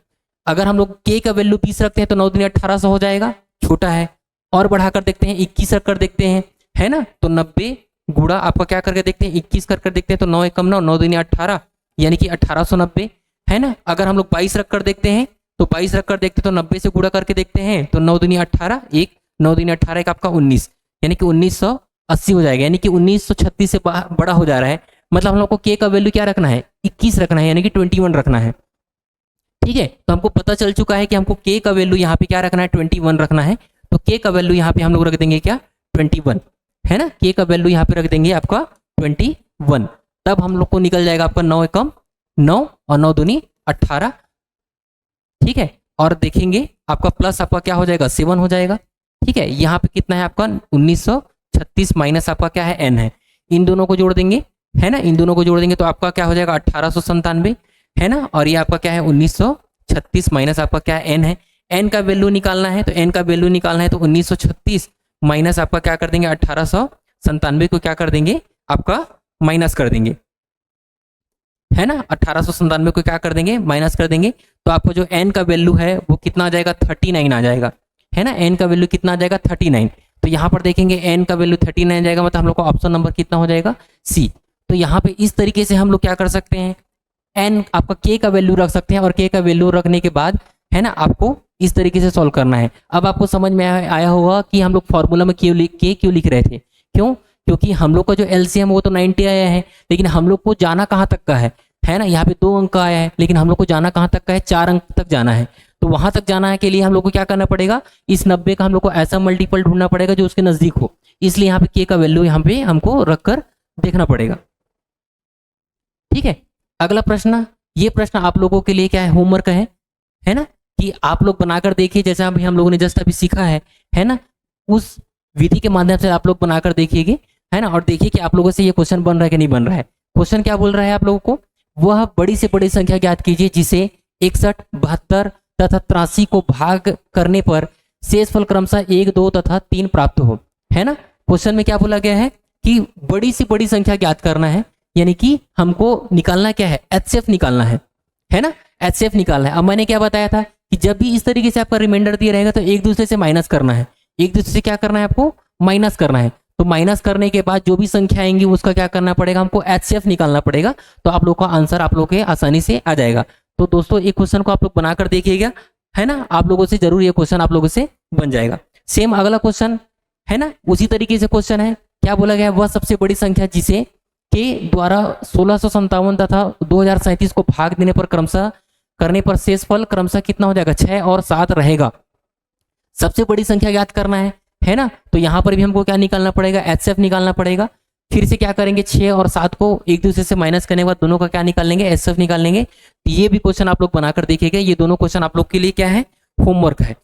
अगर हम लोग के का वैल्यू 20 रखते हैं तो 9 दूनी 1800 हो जाएगा, छोटा है। और बढ़ाकर देखते हैं, 21 रख कर देखते हैं, है ना, तो 90 गुणा आपका क्या करके देखते हैं, 21 कर देखते हैं, तो 9 एकम 9, 9 दूनी 18, यानी कि 1890, है ना। अगर हम लोग 22 रख कर देखते हैं तो 22 रख कर देखते हैं तो 90 से गुणा करके देखते हैं, तो 9 दूनी 18, 1, 9 दूनी 18 एक आपका 19, यानी कि 1980 हो जाएगा। यानी कि 1936 से बड़ा हो जा रहा है, मतलब हम लोग को के का वैल्यू क्या रखना है, 21 रखना है, यानी कि 21 रखना है। ठीक है, तो हमको पता चल चुका है कि हमको के का वैल्यू यहाँ पे क्या रखना है, 21 रखना है। तो के का वैल्यू यहाँ पे हम लोग रख देंगे क्या, 21, है ना। के का वैल्यू यहाँ पे रख देंगे आपका 21, तब हम लोग को निकल जाएगा आपका 9 एकम 9 और 9 दूनी 18। ठीक है, और देखेंगे आपका प्लस आपका क्या हो जाएगा, 7 हो जाएगा। ठीक है, यहाँ पे कितना है आपका 1936 माइनस आपका क्या है, एन है, इन दोनों को जोड़ देंगे, है ना, इन दोनों को जोड़ देंगे तो आपका क्या हो जाएगा 1897, है ना। और ये आपका क्या है 1936 माइनस आपका क्या है, एन है। एन का वैल्यू निकालना है, तो एन का वैल्यू निकालना है तो 1936 माइनस आपका क्या कर देंगे, 1897 को क्या कर देंगे, आपका माइनस कर देंगे, है ना। 1897 को क्या कर देंगे, माइनस कर देंगे, तो आपको जो एन का वैल्यू है वो कितना आ जाएगा, 39 आ जाएगा, है ना। एन का वैल्यू कितना आ जाएगा, 39। तो यहाँ पर देखेंगे एन का वैल्यू 39 आ जाएगा, मतलब हम लोग का ऑप्शन नंबर कितना हो जाएगा, सी। तो यहाँ पे इस तरीके से हम लोग क्या कर सकते हैं, एन आपका के का वैल्यू रख सकते हैं, और के का वैल्यू रखने के बाद, है ना, आपको इस तरीके से सॉल्व करना है। अब आपको समझ में आया होगा कि हम लोग फॉर्मूला में क्यों लिख रहे थे, क्यों, क्योंकि हम लोग का जो एलसीएम वो तो 90 आया है, लेकिन हम लोग को जाना कहाँ तक का है ना, यहाँ पे 2 अंक का आया है, लेकिन हम लोग को जाना कहाँ तक का है, 4 अंक तक जाना है। तो वहां तक जाना है के लिए हम लोग को क्या करना पड़ेगा, इस 90 का हम लोग को ऐसा मल्टीपल ढूंढना पड़ेगा जो उसके नजदीक हो, इसलिए यहाँ पे के का वैल्यू यहाँ पे हमको रखकर देखना पड़ेगा। ठीक है, अगला प्रश्न, ये प्रश्न आप लोगों के लिए क्या है, होमवर्क है ना, कि आप लोग बनाकर देखिए, जैसा अभी हम लोगों ने जस्ट अभी सीखा है ना, उस विधि के माध्यम से आप लोग बनाकर देखिएगा, है ना। और देखिए कि आप लोगों से ये क्वेश्चन बन रहा है कि नहीं बन रहा है। क्वेश्चन क्या बोल रहा है आप लोगों को, वह बड़ी से बड़ी संख्या ज्ञात कीजिए जिसे 61, 72 तथा 83 को भाग करने पर शेषफल क्रमशः 1, 2 तथा 3 प्राप्त हो, है ना। क्वेश्चन में क्या बोला गया है कि बड़ी से बड़ी संख्या ज्ञात करना है, यानी कि हमको निकालना क्या है, एचसीएफ निकालना है ना, एचसीएफ निकालना है। अब मैंने क्या बताया था कि जब भी इस तरीके से आपका रिमाइंडर दिया रहेगा तो एक दूसरे से माइनस करना है, एक दूसरे से क्या करना है, आपको माइनस करना है। तो माइनस करने के बाद जो भी संख्या आएंगी उसका क्या करना पड़ेगा, हमको एचसीएफ निकालना पड़ेगा। तो आप लोग का आंसर आप लोग के आसानी से आ जाएगा। तो दोस्तों एक क्वेश्चन को आप लोग बनाकर देखिएगा, है ना, आप लोगों से जरूर ये क्वेश्चन आप लोगों से बन जाएगा। सेम अगला क्वेश्चन है ना, उसी तरीके से क्वेश्चन है। क्या बोला गया है, वह सबसे बड़ी संख्या जिसे के द्वारा 1657 तथा 2037 को भाग देने पर क्रमशः करने पर शेषफल क्रमशः कितना हो जाएगा, 6 और 7 रहेगा। सबसे बड़ी संख्या याद करना है ना। तो यहां पर भी हमको क्या निकालना पड़ेगा, एचसीएफ निकालना पड़ेगा। फिर से क्या करेंगे, 6 और 7 को एक दूसरे से माइनस करने के बाद दोनों का क्या निकाल लेंगे, एचसीएफ निकाल लेंगे। तो ये भी क्वेश्चन आप लोग बनाकर देखिएगा। ये दोनों क्वेश्चन आप लोग के लिए क्या है, होमवर्क है।